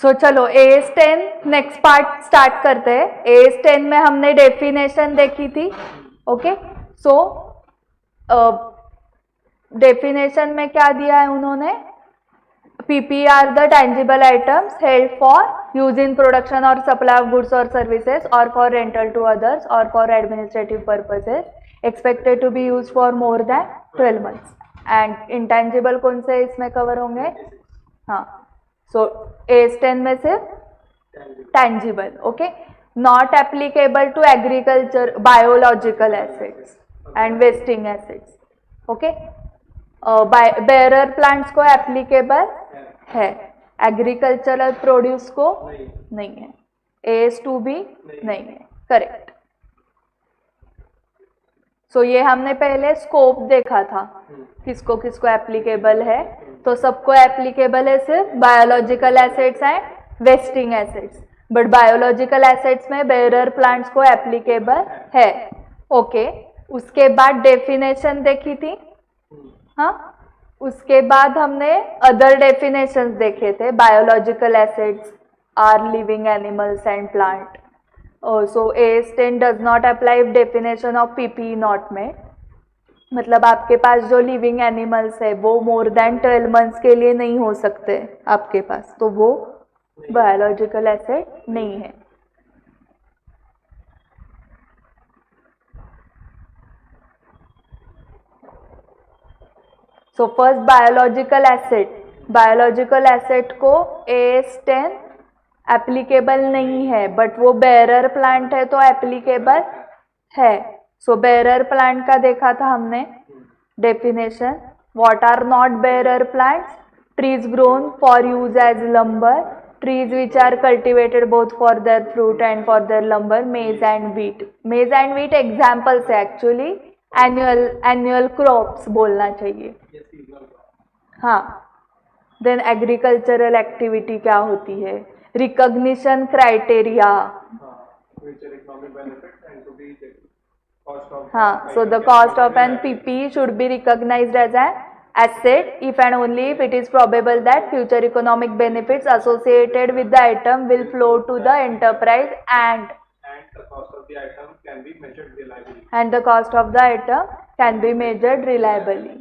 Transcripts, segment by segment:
सो चलो AS10 next part start करते हैं। AS10 में हमने डेफिनेशन देखी थी। ओके, सो डेफिनेशन में क्या दिया है उन्होंने? PP are the tangible items held for use in production or supply of goods or services or for rental to others or for administrative purposes expected to be used for more than 12 months. And intangible कौन से इसमें cover होंगे? हाँ, so AS10 में सिर्फ tangible. Okay, not applicable to agriculture, biological assets and wasting assets. Okay, bearer plants को applicable है, agricultural produce को नहीं है, AS2 भी नहीं है। करेक्ट। सो ये हमने पहले स्कोप देखा था, किसको किसको एप्लीकेबल है। तो सबको एप्लीकेबल है सिर्फ biological assets and wasting assets, but biological assets में बेरर प्लांट्स को एप्लीकेबल है। ओके, उसके बाद डेफिनेशन देखी थी। हाँ, उसके बाद हमने अदर डेफिनेशंस देखे थे। Biological assets are living animals and plant. So AS10 does not apply definition of PP not में, मतलब आपके पास जो लिविंग एनिमल्स है वो मोर देन 12 मंथ्स के लिए नहीं हो सकते आपके पास, तो वो बायोलॉजिकल एसेट नहीं है। So first biological asset, biological asset को AS10 एप्लीकेबल नहीं है, बट वो बेरर प्लांट है तो एप्लीकेबल है। सो बेरर प्लांट का देखा था हमने definition. What are not bearer plants? Trees grown for use as lumber, trees which are cultivated both for their fruit and for their lumber, maize and wheat. Maize and wheat examples है, actually annual crops बोलना चाहिए। हाँ, then agricultural activity क्या होती है? Recognition criteria. हाँ, so the cost of an PP should be recognised as an asset if and only if it is probable that future economic benefits associated with the item will flow to the enterprise and the cost of the item can be measured reliably. And the cost of the item can be measured reliably.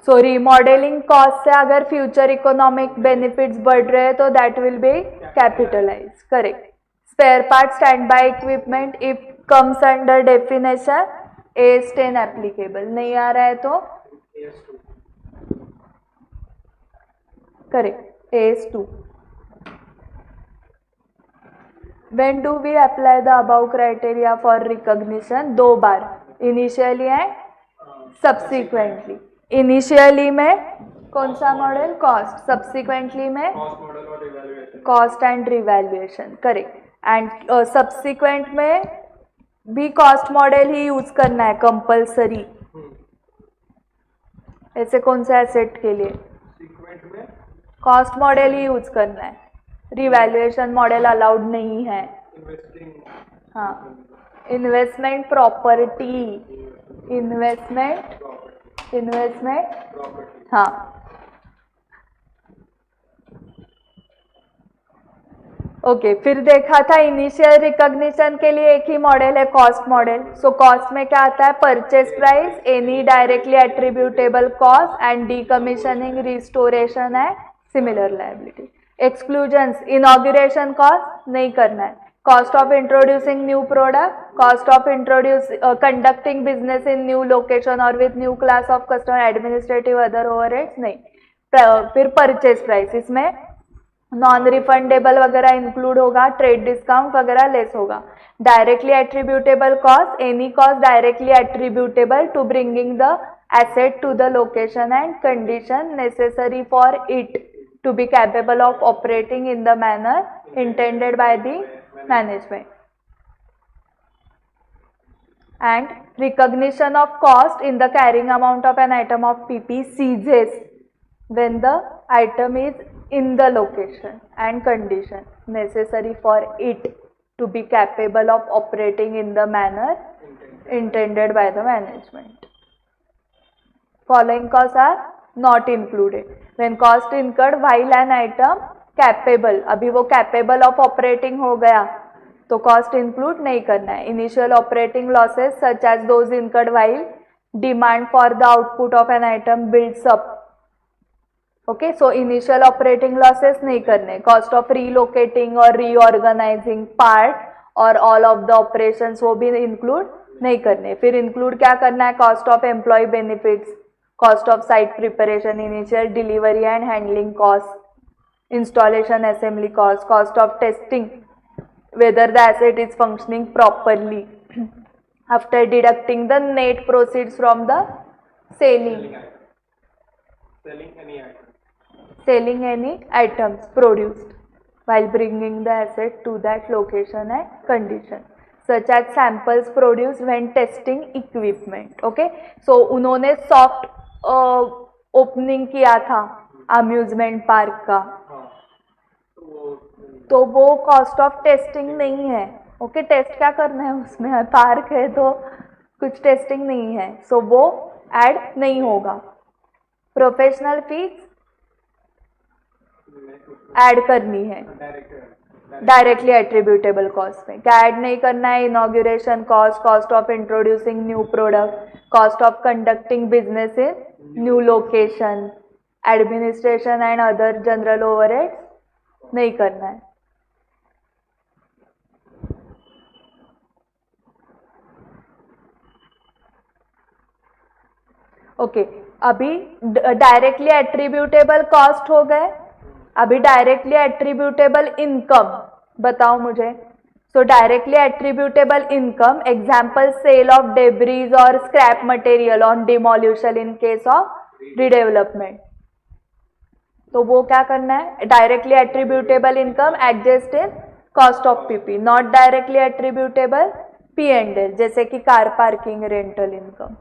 So remodelling cost से अगर future economic benefits बढ़ रहे हैं तो that will be capitalize. Correct. Spare part standby equipment if comes under definition AS10 applicable, नहीं आ रहा है तो correct AS2। When do we apply the above criteria for recognition? 2 बार, इनिशियली एंड सब्सिक्वेंटली। इनिशियली में कौन सा model? Cost. Subsequently में cost and revaluation. Correct. And subsequent में भी कॉस्ट मॉडल ही यूज करना है कंपल्सरी। ऐसे कौन सा एसेट के लिए कॉस्ट मॉडल ही यूज करना है, रिवैल्यूएशन मॉडल अलाउड नहीं है। हाँ, इन्वेस्टमेंट प्रॉपर्टी, इन्वेस्टमेंट हाँ। ओके, फिर देखा था इनिशियल रिकॉग्निशन के लिए एक ही मॉडल है, कॉस्ट मॉडल। सो कॉस्ट में क्या आता है? Purchase price, any directly attributable cost and decommissioning, restoration and similar liability. Exclusions, inauguration cost नहीं करना है, cost of introducing new product, cost of conducting business in new location और with new class of customer, administrative other overheads नहीं। फिर purchase price, इसमें non refundable वगैरह include होगा, trade discount वगैरह लेस होगा। Directly attributable cost, any cost directly attributable to bringing the asset to the location and condition necessary for it to be capable of operating in the manner intended by the management. And recognition of cost in the carrying amount of an item of PP ceases when the item is in the location and condition necessary for it to be capable of operating in the manner intended by the management. Following costs are not included. When cost incurred while an item capable, अभी वो capable of operating हो गया तो cost include नहीं करना है. Initial operating losses such as those incurred while demand for the output of an item builds up. Okay, so initial operating losses नहीं करने. Cost of relocating or reorganizing part और all of the operations वो भी include नहीं करने. फिर include क्या करना है? Cost of employee benefits, cost of site preparation, initial delivery and handling cost, installation assembly cost, cost of testing whether the asset is functioning properly after deducting the net proceeds from the selling any items produced while bringing the asset to that location and condition, such as samples produced when testing equipment. Okay, so उन्होंने soft opening किया था amusement park का, तो वो cost of testing नहीं है. Okay, test क्या करना है उसमें, पार्क है तो कुछ टेस्टिंग नहीं है, सो वो ऐड नहीं होगा. प्रोफेशनल फीस ऐड करनी है डायरेक्टली एट्रीब्यूटेबल कॉस्ट में. क्या ऐड नहीं करना है? Inauguration cost, cost of introducing new product, cost of conducting business in new location, administration and other general overheads नहीं करना है. ओके, अभी डायरेक्टली एट्रीब्यूटेबल कॉस्ट हो गए. अभी डायरेक्टली एट्रीब्यूटेबल इनकम बताओ मुझे. So directly attributable income, example sale of debris और scrap material on demolition in case of redevelopment. तो वो क्या करना है? Directly attributable income adjust in cost of PP, not directly attributable P&L, जैसे कि कार पार्किंग, रेंटल इनकम.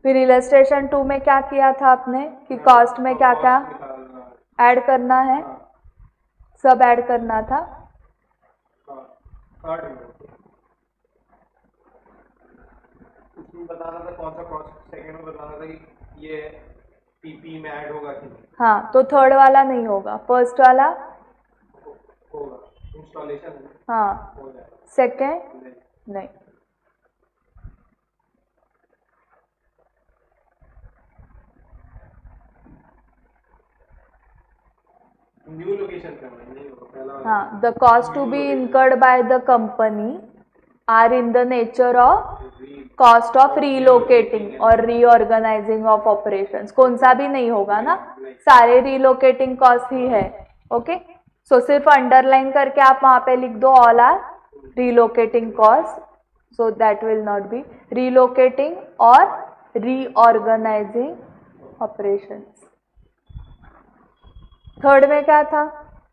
फिर illustration 2 में क्या किया था आपने कि कॉस्ट में क्या क्या ऐड करना है? सब ऐड करना था. बताना था कौन सा कॉस्ट, सेकंड में बताना था कि ये पीपी में ऐड होगा कि नहीं. हाँ, तो थर्ड वाला नहीं होगा, फर्स्ट वाला होगा. इंस्टॉलेशन हाँ, हो जाएगा. सेकंड नहीं. न्यू लोकेशन का नहीं होगा पहला. हाँ, the cost to be incurred by the company are in the nature of cost of relocating और रीऑर्गेनाइजिंग ऑफ ऑपरेशंस. कौन सा भी नहीं होगा ना, सारे रीलोकेटिंग कॉस्ट ही है. ओके, सो सिर्फ अंडरलाइन करके आप वहां पे लिख दो all are relocating cost, so that will not be relocating और रीऑर्गेनाइजिंग ऑपरेशंस. थर्ड में क्या था?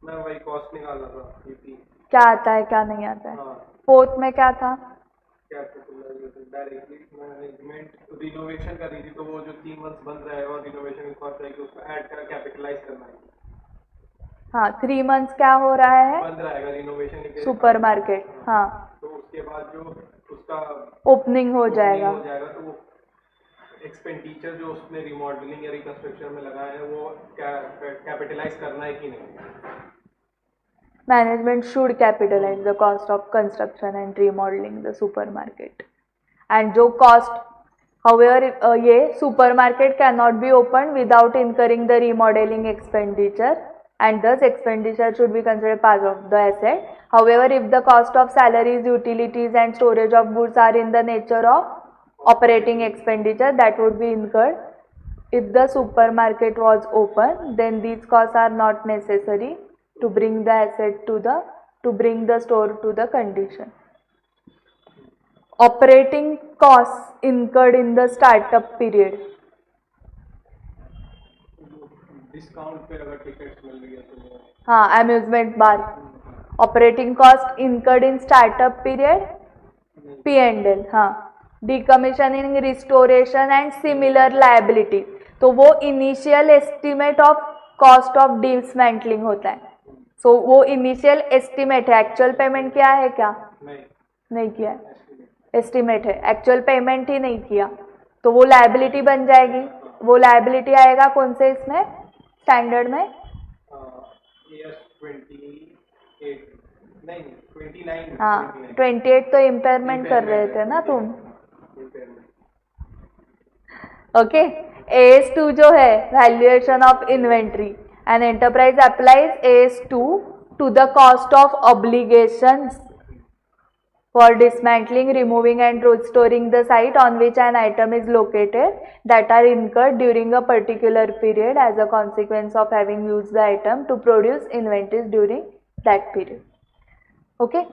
मैं वही कॉस्ट निकालना था. पीपी क्या आता है क्या नहीं आता है. हाँ. फोर्थ में क्या था? डायरेक्टली मैनेजमेंट रिनोवेशन कर रही थी, तो वो जो 3 मंथ्स बंद रहेगा रिनोवेशन की कॉस्ट आएगी, उसको ऐड कर कैपिटलाइज करना है. हाँ, 3 मंथ्स क्या हो रहा है? बंद रहेगा रिनोवेशन के सुपर मार्केट. हाँ, तो उसके बाद जो उसका ओपनिंग हो जाएगा, तो वो एक्सपेंडिचर जो उसने रिमॉडलिंग या रिकंस्ट्रक्शन में लगाया है वो कैपिटलाइज करना है कि नहीं. management should capitalize the cost of construction and remodeling the supermarket. And जो cost, however, ये supermarket cannot be opened without incurring the remodeling expenditure, and thus expenditure should be considered part of the asset. However, if the cost of salaries, utilities and storage of goods are in the nature of operating expenditure, that would be incurred. If the supermarket was open, then these costs are not necessary to bring the asset to bring the store to the condition. Operating costs incurred in the startup period. Discount पे अगर tickets मिल रही है तो हाँ, amusement bar. Operating cost incurred in startup period P&L. हाँ, decommissioning, restoration and similar liabilities. तो वो initial estimate of cost of dismantling होता है. सो वो इनिशियल एस्टिमेट है, एक्चुअल पेमेंट क्या है क्या नहीं नहीं किया है. एस्टिमेट है, एक्चुअल पेमेंट ही नहीं किया, तो वो लायबिलिटी बन जाएगी। वो लायबिलिटी आएगा कौन से इसमें स्टैंडर्ड में? नहीं 29। हाँ 28 तो इम्पेयरमेंट कर रहे थे ना तुम। ओके, AS2 जो है valuation of inventory, an enterprise applies AS2 to the cost of obligations for dismantling, removing and restoring the site on which an item is located that are incurred during a particular period as a consequence of having used the item to produce inventories during that period. Okay,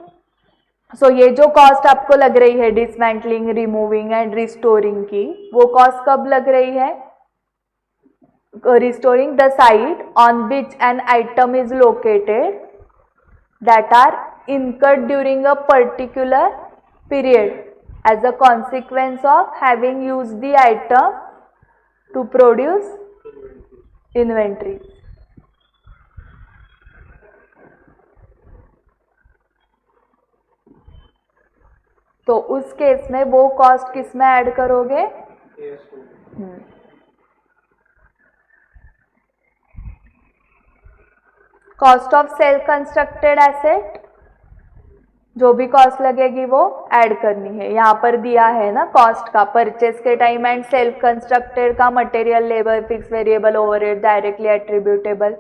so ये जो cost आपको लग रही है dismantling, removing and restoring की, वो cost कब लग रही है? Restoring the site on which an item is located that are incurred during a particular period as a consequence of having used the item to produce inventory. तो उस case में वो कॉस्ट किस में ऐड करोगे? Cost of self constructed asset, जो भी cost लगेगी वो ऐड करनी है। यहाँ पर दिया है ना कॉस्ट का, परचेस के टाइम एंड सेल्फ कंस्ट्रक्टेड का material, labour, fix variable overhead, directly attributable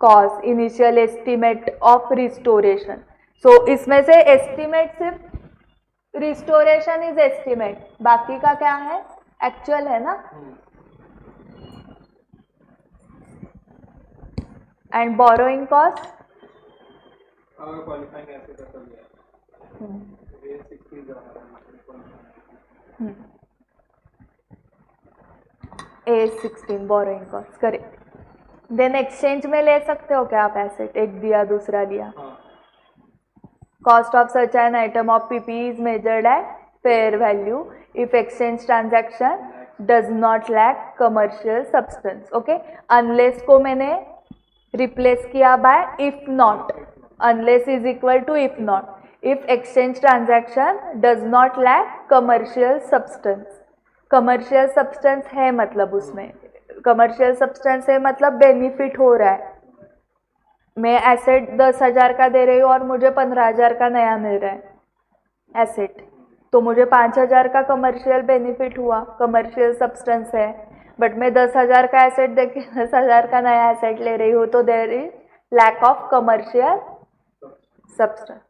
cost, initial estimate of restoration. So इसमें से एस्टिमेट सिर्फ रिस्टोरेशन इज एस्टिमेट, बाकी का क्या है? एक्चुअल है ना। एंड बोरोइंग कॉस्ट, अगर क्वालिफाइंग एसेट कर लिया A16 borrowing cost correct. Then exchange में ले सकते हो क्या आप एसेट, एक दिया दूसरा लिया। Cost of such an item of PP is measured at fair value if exchange transaction does not lack commercial substance. Okay, unless को मैंने रिप्लेस किया by if not, unless is equal to if not, if exchange transaction does not lack commercial substance. Commercial substance है मतलब उसमें, commercial substance है मतलब benefit हो रहा है। मैं एसेट 10,000 का दे रही हूँ और मुझे 15,000 का नया मिल रहा है एसेट, तो मुझे 5,000 का कमर्शियल बेनिफिट हुआ, कमर्शियल सब्सटेंस है। बट मैं 10,000 का एसेट देके 10,000 का नया एसेट ले रही हूँ, तो there is lack of commercial substance.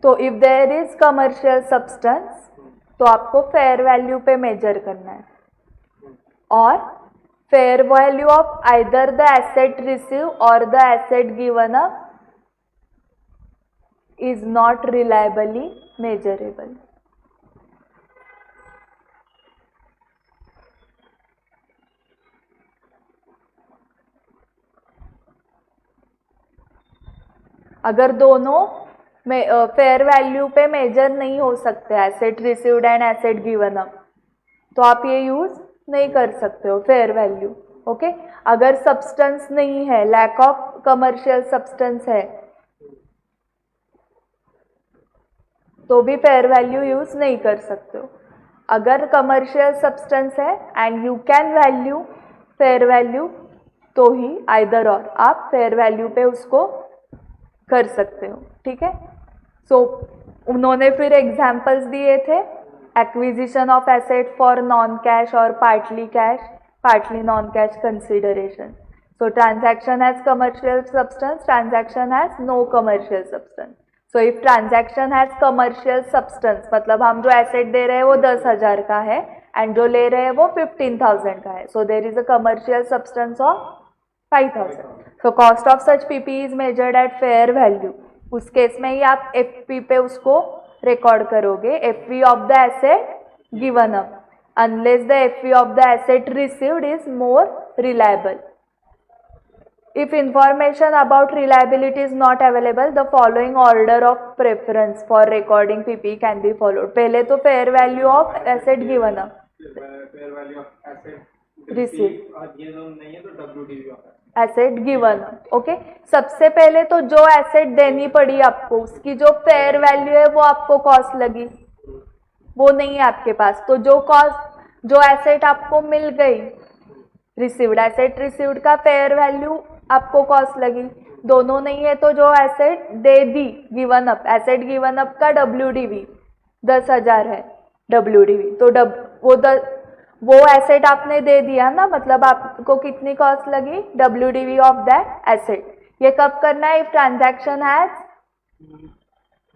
तो if there is commercial substance तो आपको फेयर वैल्यू पे मेजर करना है, और fair value of either the asset receive और the asset given up is not reliably measurable. अगर दोनों में फेयर वैल्यू पे मेजर नहीं हो सकते, asset received and asset given up, तो आप ये यूज नहीं कर सकते हो फेयर वैल्यू। ओके, अगर सब्सटेंस नहीं है, लैक ऑफ कमर्शियल सब्सटेंस है, तो भी फेयर वैल्यू यूज नहीं कर सकते हो। अगर कमर्शियल सब्सटेंस है and you can value fair value, तो ही आइदर और आप फेयर वैल्यू पे उसको कर सकते हो। ठीक है, सो उन्होंने फिर एग्जाम्पल्स दिए थे, acquisition of asset for non cash और partly cash, partly non cash consideration. So transaction has commercial substance, transaction has no commercial substance. So if transaction has commercial substance, मतलब हम जो एसेट दे रहे हैं वो 10,000 का है एंड जो ले रहे हैं वो 15,000 का है, so there is a commercial substance of 5,000। So cost of such PP is measured at fair value. उस केस में ही आप एफपी पे उसको रिकॉर्ड करोगे, FP of the asset given up, unless the FP of the asset received is more reliable. If information about reliability is not available, the following order of preference for recording PP can be followed. पहले तो fair value of asset given up, fair value of asset receive, ये जो नहीं है तो WDV होता asset given up. Okay, सबसे पहले तो जो एसेट देनी पड़ी आपको उसकी जो फेयर वैल्यू है वो आपको कॉस्ट लगी, वो नहीं है आपके पास, तो जो एसेट आपको मिल गई, रिसीव्ड एसेट रिसीव्ड का फेयर वैल्यू आपको कॉस्ट लगी, दोनों नहीं है तो जो asset they the given up, asset given up का WDV 10,000 है WDV, तो वो एसेट आपने दे दिया ना, मतलब आपको कितनी कॉस्ट लगी, WDV ऑफ दैट एसेट। ये कब करना है, इफ ट्रांजैक्शन हैज,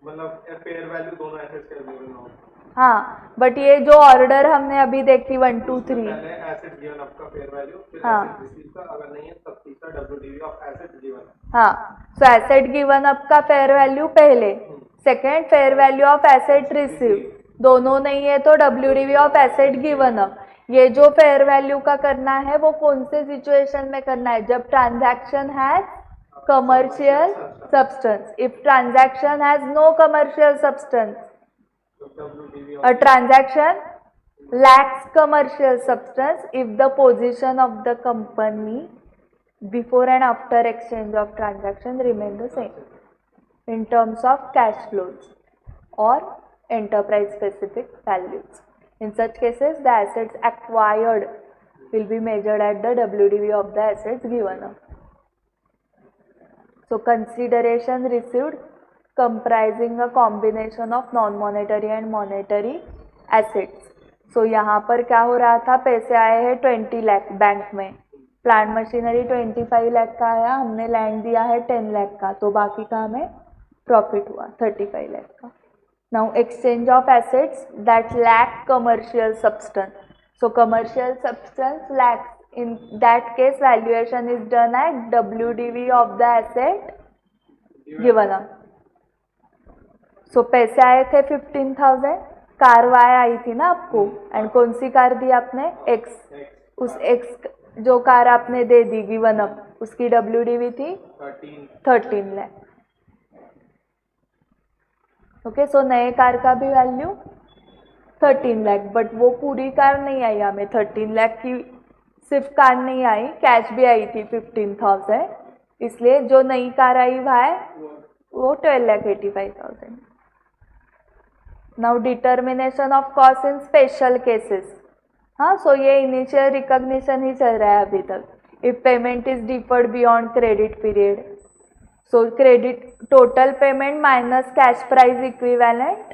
मतलब फेयर वैल्यू दोनों एसेट्स के गिवन हो। हाँ, बट ये जो ऑर्डर हमने अभी देखी 1 2 3, पहले एसेट गिवन अप का फेयर वैल्यू, फिर हाँ, एसेट रिसीव का, अगर नहीं है तब तीसरा WDV ऑफ एसेट गिवन। हाँ, सो एसेट गिवन अप का फेयर वैल्यू पहले, second fair value of asset receive, दोनों नहीं है तो WDV of asset given up. ये जो फेयर वैल्यू का करना है वो कौन से सिचुएशन में करना है, जब transaction has commercial substance. If transaction has no commercial substance, a transaction lacks commercial substance if the position of the company before and after exchange of transaction remain the same in terms of cash flows or enterprise specific values. In such cases, the assets acquired will be measured at the WDV of the assets given up. So consideration received comprising a combination of non-monetary and monetary assets. So यहाँ पर क्या हो रहा था, पैसे आए हैं 20 lakh bank में, प्लांट मशीनरी 25 लाख का आया, हमने लैंड दिया है 10 लाख का, तो बाकी का हमें प्रॉफिट हुआ 35 लाख का। Now exchange of assets that lack commercial substance, so commercial substance lacks, in that case valuation is done at WDV of the asset given up. So पैसे आए थे 15,000, कार वाई आई थी ना आपको, एंड कौन सी कार दी आपने, X, उस X जो कार आपने दे दी गिवन अप, उसकी WDV थी 13 लाख। ओके, सो नए कार का भी वैल्यू 13 लाख, बट वो पूरी कार नहीं आई हमें, 13 लाख की सिर्फ कार नहीं आई, कैश भी आई थी 15,000, इसलिए जो नई कार आई वो 12,85,000। Now determination of cost in special cases, हाँ, सो ये इनिशियल रिकॉग्निशन ही चल रहा है अभी तक। If payment is deferred beyond credit period, so credit total payment minus cash price equivalent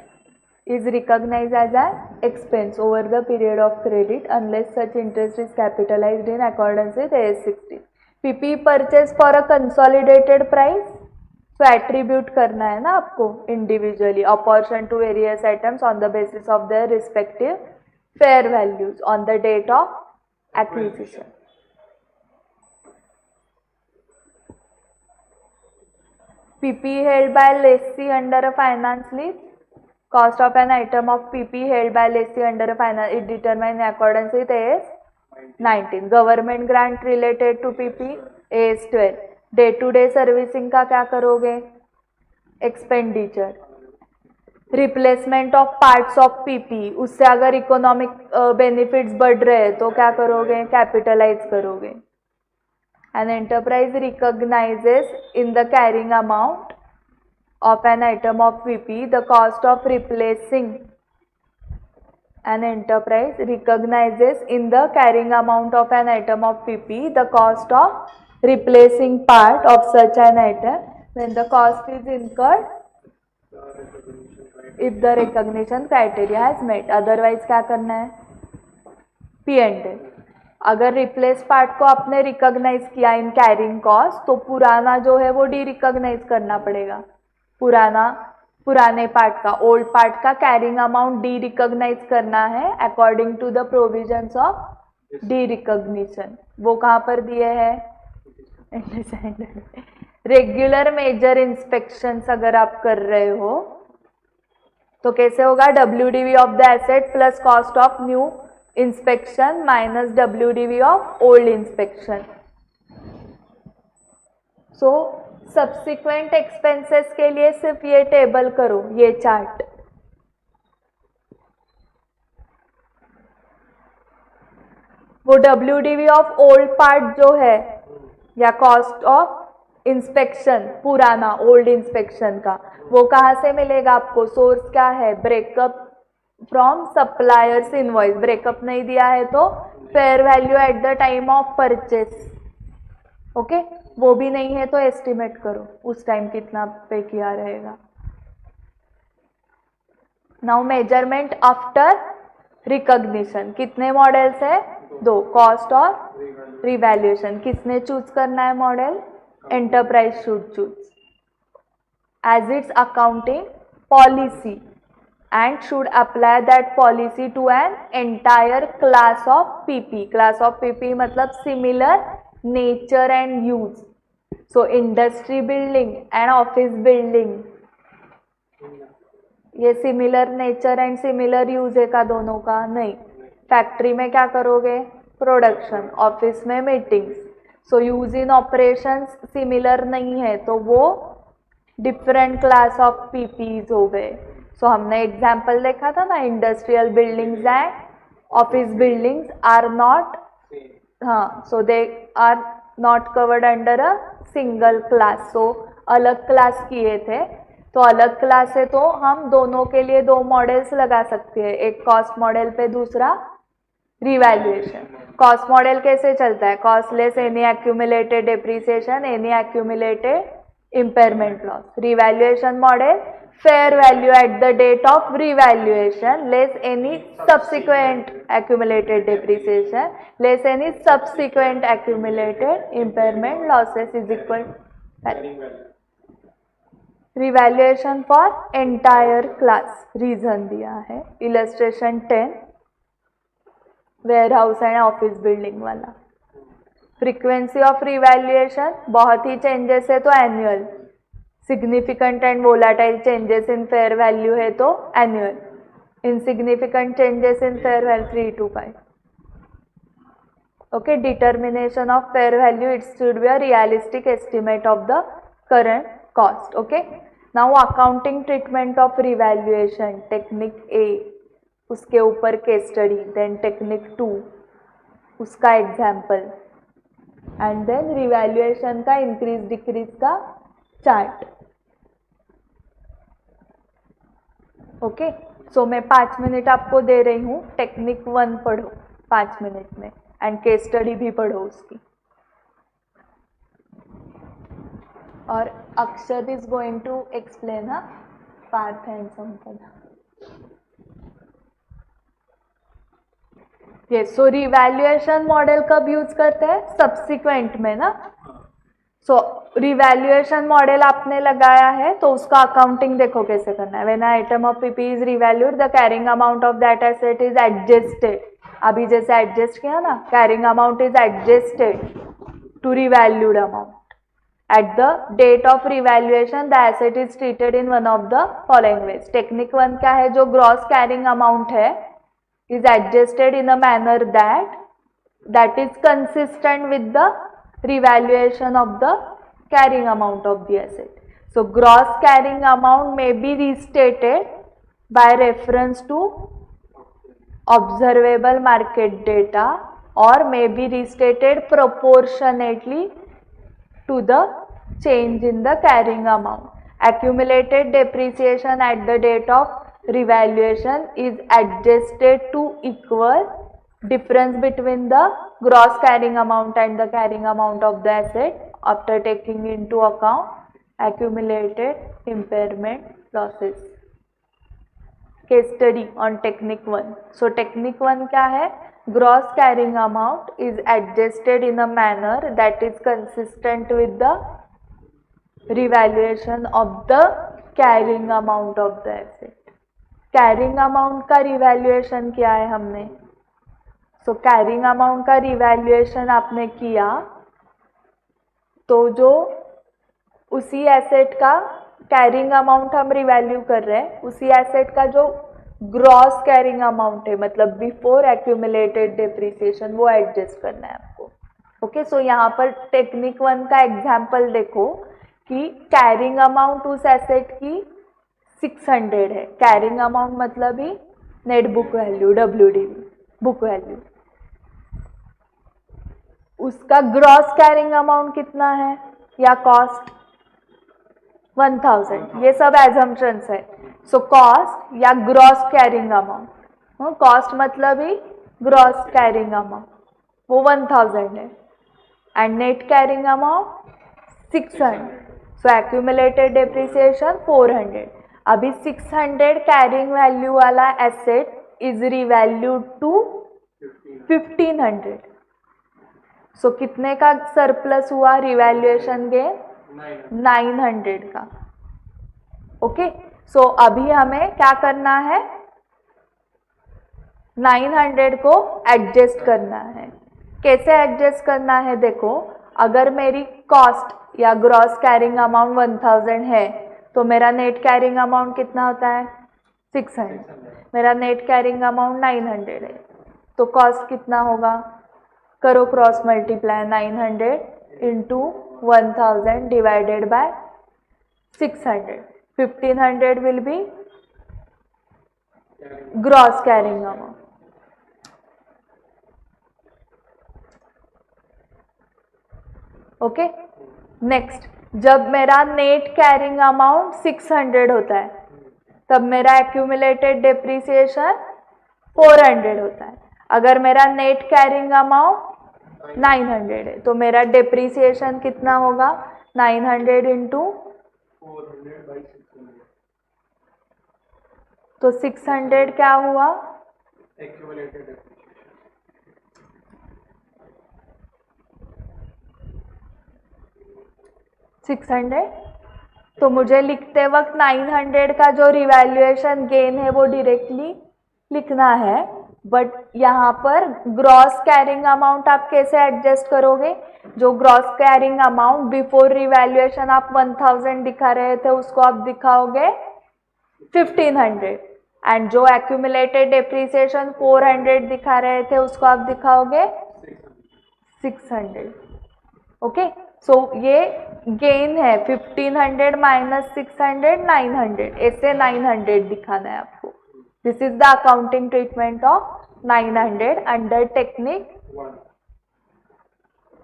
is recognized as an expense over the period of credit unless such interest is capitalized in accordance with AS 16. PP purchase for a consolidated price, so attribute करना है ना आपको individually, apportion to various items on the basis of their respective fair values on the date of acquisition. PP held by lessee under a finance lease, cost of an item of PP held by lessee under a finance is determined in accordance with AS 19. Government grant related to PP AS 12. Day to day servicing का क्या करोगे, expenditure. Replacement of parts of PP, उससे अगर economic benefits बढ़ रहे हैं तो क्या करोगे, कैपिटलाइज करोगे। An enterprise recognises in the carrying amount of an item of PP the cost of replacing, an enterprise recognizes in the carrying amount of an item of PP the cost of replacing part of such an item when the cost is incurred if the recognition criteria has met, otherwise क्या करना है, P&L। अगर replace part को आपने recognise किया in carrying cost तो पुराना जो है वो डी रिकॉग्नाइज करना पड़ेगा, पुराने पार्ट का, ओल्ड पार्ट का कैरिंग अमाउंट डी रिकॉग्नाइज करना है according to the provisions of derecognition. वो कहाँ पर दिए हैं, रेगुलर मेजर इंस्पेक्शंस अगर आप कर रहे हो तो कैसे होगा, WDV of the asset plus cost of new inspection minus WDV of old inspection. So subsequent expenses के लिए सिर्फ ये टेबल करो, ये चार्ट। वो WDV ऑफ ओल्ड पार्ट जो है या कॉस्ट ऑफ इंस्पेक्शन, पुराना ओल्ड इंस्पेक्शन का, वो कहाँ से मिलेगा आपको? सोर्स क्या है? Breakup from suppliers invoice. Breakup नहीं दिया है तो fair value at the time of purchase. Okay, वो भी नहीं है तो एस्टिमेट करो उस टाइम कितना पे किया रहेगा। नाउ मेजरमेंट आफ्टर रिकॉग्निशन, कितने मॉडल्स है? 2, कॉस्ट और रिवैल्यूएशन। किसने चूज करना है model? Enterprise should choose as its accounting policy and should apply that policy to an entire class of PP. Class of PP मतलब similar nature and use. So industry building and office building, ये similar nature and similar use है का दोनों का? नहीं। Factory में क्या करोगे? प्रोडक्शन। ऑफिस में meetings. So use in operations similar नहीं है तो वो डिफरेंट क्लास ऑफ पीपीज हो गए। सो हमने एग्जाम्पल देखा था ना, industrial buildings and office buildings are not, हाँ, so they are not covered under a single class. सो अलग क्लास किए थे, तो अलग क्लास है तो हम दोनों के लिए 2 मॉडल्स लगा सकते हैं, एक कॉस्ट मॉडल पे, दूसरा रिवैल्यूएशन। कॉस्ट मॉडल कैसे चलता है? Cost less any accumulated depreciation, any accumulated impairment loss. Revaluation model, fair value at the date of revaluation less any subsequent accumulated depreciation less any subsequent accumulated impairment losses is equal to revaluation for entire class. reason दिया है illustration 10 warehouse and office building वाला। Frequency of revaluation, बहुत ही changes है तो annual, significant and volatile changes in fair value है तो annual, insignificant changes in fair value 3 to 5। Okay, determination of fair value, it should be a realistic estimate of the current cost. Okay, now accounting treatment of revaluation, technique A, उसके ऊपर case study, then technique 2 उसका example, and then revaluation का increase decrease का chart. Okay, सो मैं 5 minute आपको दे रही हूँ, technique 1 पढ़ो 5 मिनट में एंड केस स्टडी भी पढ़ो उसकी। और Akshar is going to explain Parth and Sampada. Yes, so revaluation model कब यूज करते हैं? सब्सिक्वेंट में ना। सो रिवैल्यूएशन मॉडल आपने लगाया है तो उसका अकाउंटिंग देखो कैसे करना है। When item of PP is revalued the carrying amount of that asset is adjusted. अभी जैसे एडजस्ट किया ना, carrying amount is adjusted to revalued amount. At the date of revaluation the asset is treated in one of the following ways. Technique 1 क्या है? जो gross carrying amount है is adjusted in a manner that is consistent with the revaluation of the carrying amount of the asset. So gross carrying amount may be restated by reference to observable market data or may be restated proportionately to the change in the carrying amount. Accumulated depreciation at the date of revaluation is adjusted to equal difference between the gross carrying amount and the carrying amount of the asset after taking into account accumulated impairment losses. Case study on technique 1. So technique 1 क्या है? Gross carrying amount is adjusted in a manner that is consistent with the revaluation of the carrying amount of the asset. Carrying amount का revaluation किया है हमने। सो carrying amount का revaluation आपने किया तो जो उसी एसेट का कैरिंग अमाउंट हम रिवैल्यू कर रहे हैं, उसी एसेट का जो ग्रॉस कैरिंग अमाउंट है, मतलब बिफोर एक्यूमुलेटेड डेप्रिसिएशन, वो एडजस्ट करना है आपको। ओके, सो यहाँ पर टेक्निक 1 का एग्जाम्पल देखो कि कैरिंग अमाउंट उस एसेट की 600 है। कैरिंग अमाउंट मतलब ही net book value, WDV book value. उसका ग्रॉस कैरिंग अमाउंट कितना है या कॉस्ट 1000, ये सब एजम्पशंस है. सो कॉस्ट या ग्रॉस कैरिंग अमाउंट, कॉस्ट मतलब ही ग्रॉस कैरिंग अमाउंट, वो 1000 है. And net carrying amount 600. So accumulated depreciation 400. अभी 600 कैरिंग वैल्यू वाला asset is revalued to 1500. So कितने का सरप्लस हुआ रिवैल्यूएशन गेन 900 का. ओके, सो अभी हमें क्या करना है, 900 को एडजस्ट करना है. कैसे एडजस्ट करना है, देखो अगर मेरी कॉस्ट या ग्रॉस कैरिंग अमाउंट 1000 है तो मेरा नेट कैरिंग अमाउंट कितना होता है 600. मेरा नेट कैरिंग अमाउंट 900 है, तो कॉस्ट कितना होगा, करो cross multiply, 900 into 1000 divided by 600. 1500 will be gross carrying amount. Okay, next, जब मेरा नेट कैरिंग अमाउंट 600 होता है तब मेरा एक्यूमुलेटेड डेप्रिसिएशन 400 होता है. अगर मेरा नेट कैरिंग अमाउंट 900 है तो मेरा डेप्रिसिएशन कितना होगा, 900 इंटू 400/600. तो 600 क्या हुआ, एक्यूमुलेटेड डेप्रिसिएशन 600. तो मुझे लिखते वक्त 900 का जो रिवैल्यूएशन गेन है वो डायरेक्टली लिखना है, बट यहाँ पर ग्रॉस कैरिंग अमाउंट आप कैसे एडजस्ट करोगे, जो gross carrying amount before revaluation आप 1000 दिखा रहे थे उसको आप दिखाओगे 1500, एंड जो एक्यूमुलेटेड डेप्रिसिएशन 400 दिखा रहे थे उसको आप दिखाओगे 600. ओके, सो ये गेन है 1500 माइनस 600 900, ऐसे 900 दिखाना है आपको. This is the accounting treatment of 900 under technique 1.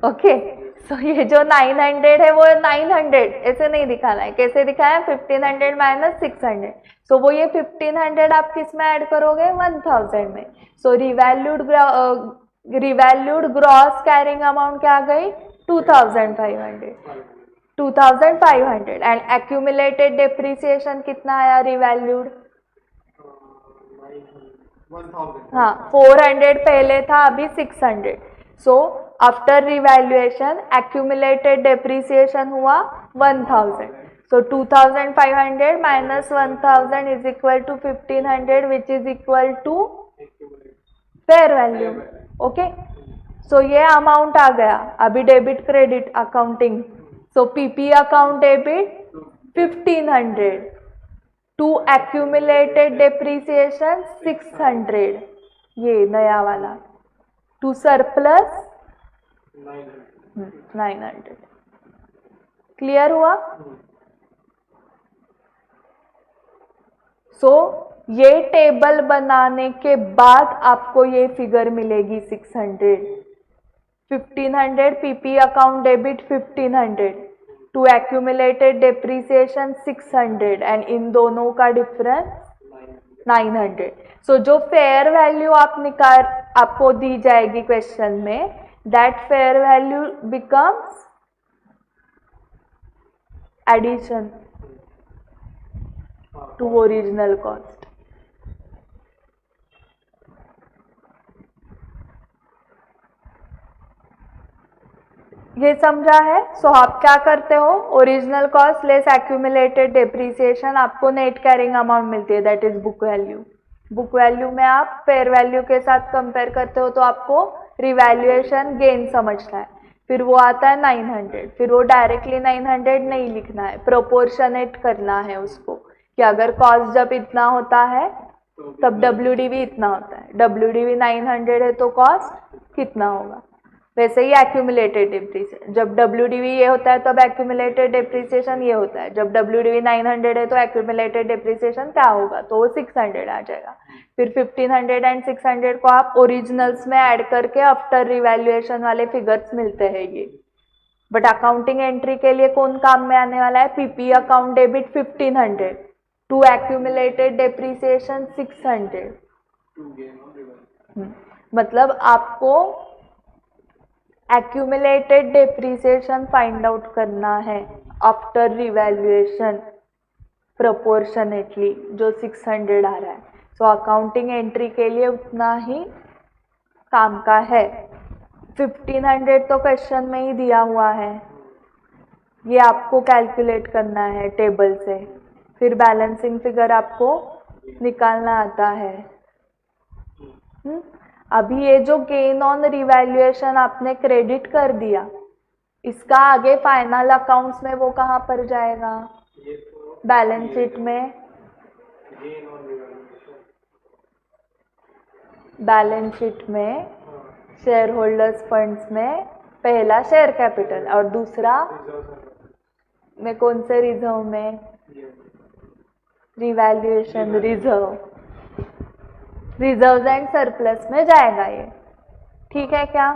Okay. So ये जो 900 है वो 900 ऐसे नहीं दिखाना है, कैसे दिखाया, 1500 माइनस 600. सो वो ये 1500 आप किस में ऐड करोगे 1000 में. सो रिवैल्यूड ग्रॉस कैरिंग अमाउंट क्या आ गई 2500 एंड एक्यूमुलेटेड डेप्रिसिएशन कितना आया रिवैल्यूड, 1000. हाँ 400 पहले था, अभी 600. So after revaluation accumulated depreciation हुआ 1000. So 2500 minus 1000 is equal to 1500 which is equal to fair value. Okay, so ये अमाउंट आ गया. अभी debit credit accounting, so PP account debit 1500 to accumulated depreciation 600, ये नया वाला, टू सरप्लस 900. क्लियर हुआ. सो ये टेबल बनाने के बाद आपको ये फिगर मिलेगी 600. 1500 PP account debit 1500 to accumulated depreciation 600 and इन दोनों का डिफरेंस 900. सो जो फेयर वैल्यू आपको दी जाएगी क्वेश्चन में, that fair value becomes addition to original cost. ये समझा है. सो आप क्या करते हो, original cost less accumulated depreciation, आपको नेट कैरिंग अमाउंट मिलती है, that is book value. Book value में आप फेयर वैल्यू के साथ कंपेयर करते हो तो आपको रिवैल्यूएशन गेन समझना है. फिर वो आता है 900, फिर वो डायरेक्टली 900 नहीं लिखना है, प्रोपोर्शनेट करना है उसको, कि अगर कॉस्ट जब इतना होता है तब WDV इतना होता है, WDV 900 है तो कॉस्ट कितना होगा. वैसे ही एक्यूमुलेटेड डिप्रिसिएशन, जब WDV ये होता है तब एक्यूमुलेटेड डिप्रिसिएशन ये होता है, जब WDV 900 है तो एक्यूमुलेटेड डिप्रिसिएशन क्या होगा, तो वो 600 आ जाएगा। फिर 1500 एंड 600 को आप ओरिजिनल्स में ऐड करके आफ्टर रिवैल्यूएशन वाले फिगर्स मिलते हैं ये। बट अकाउंटिंग एंट्री के लिए कौन काम में आने वाला है, PP account debit 1500 to accumulated depreciation 600। मतलब आपको एक्यूमुलेटेड डेप्रिसिएशन फाइंड आउट करना है आफ्टर रिवैल्यूएशन प्रोपोर्शनेटली, जो 600 आ रहा है। सो अकाउंटिंग एंट्री के लिए उतना ही काम का है। 1500 तो क्वेश्चन में ही दिया हुआ है, ये आपको कैलकुलेट करना है टेबल से, फिर बैलेंसिंग फिगर आपको निकालना आता है। अभी ये जो गेन ऑन रिवैल्यूएशन आपने क्रेडिट कर दिया, इसका आगे फाइनल अकाउंट्स में वो कहाँ पर जाएगा, बैलेंस शीट में। बैलेंस शीट में शेयर होल्डर्स फंड्स में पहला शेयर कैपिटल और दूसरा में कौन से रिजर्व में, revaluation reserve, reserves and surplus में जाएगा ये, ठीक है क्या?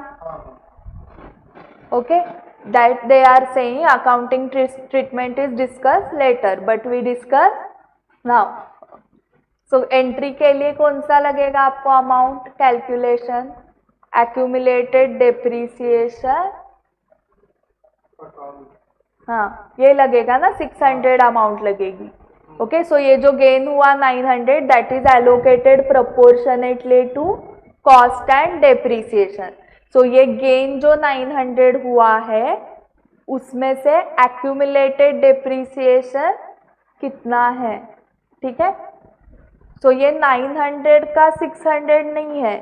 Okay, that they are saying accounting treatment is discuss later but we discuss now. So entry के लिए कौन सा लगेगा आपको अमाउंट कैलकुलेशन, एक्यूमुलेटेड डेप्रिसिएशन, हाँ ये लगेगा ना, 600 अमाउंट लगेगी। ओके, सो ये जो गेन हुआ 900 that is allocated proportionately to cost and depreciation. So ये गेन जो 900 हुआ है उसमें से एक्यूमुलेटेड डेप्रिसिएशन कितना है, ठीक है? सो ये 900 का 600 नहीं है,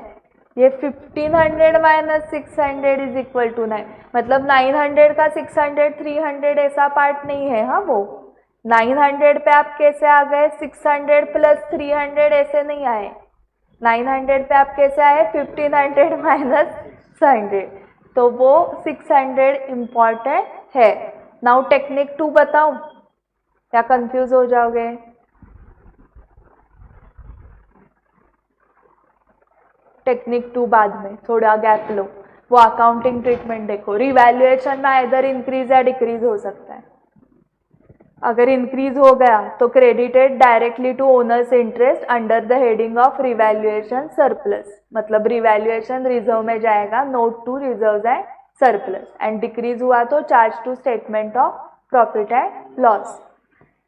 ये 1500 माइनस 600 इज इक्वल टू 9, मतलब 900 का 600 300 ऐसा पार्ट नहीं है। हाँ, वो 900 पे आप कैसे आ गए, 600 प्लस 300 ऐसे नहीं आए, 900 पे आप कैसे आए, 1500 माइनस 100, तो वो 600 इम्पॉर्टेंट है। नाउ टेक्निक 2 बताऊं या कंफ्यूज हो जाओगे? टेक्निक 2 बाद में, थोड़ा गैप लो, वो अकाउंटिंग ट्रीटमेंट देखो। रिवैल्यूएशन में इधर इंक्रीज या डिक्रीज हो सकता है। अगर इंक्रीज हो गया तो credited directly to owners interest under the heading of revaluation surplus, मतलब रिवैल्यूएशन रिजर्व में जाएगा, note to reserves and surplus. And decrease हुआ तो charge to statement of profit and loss.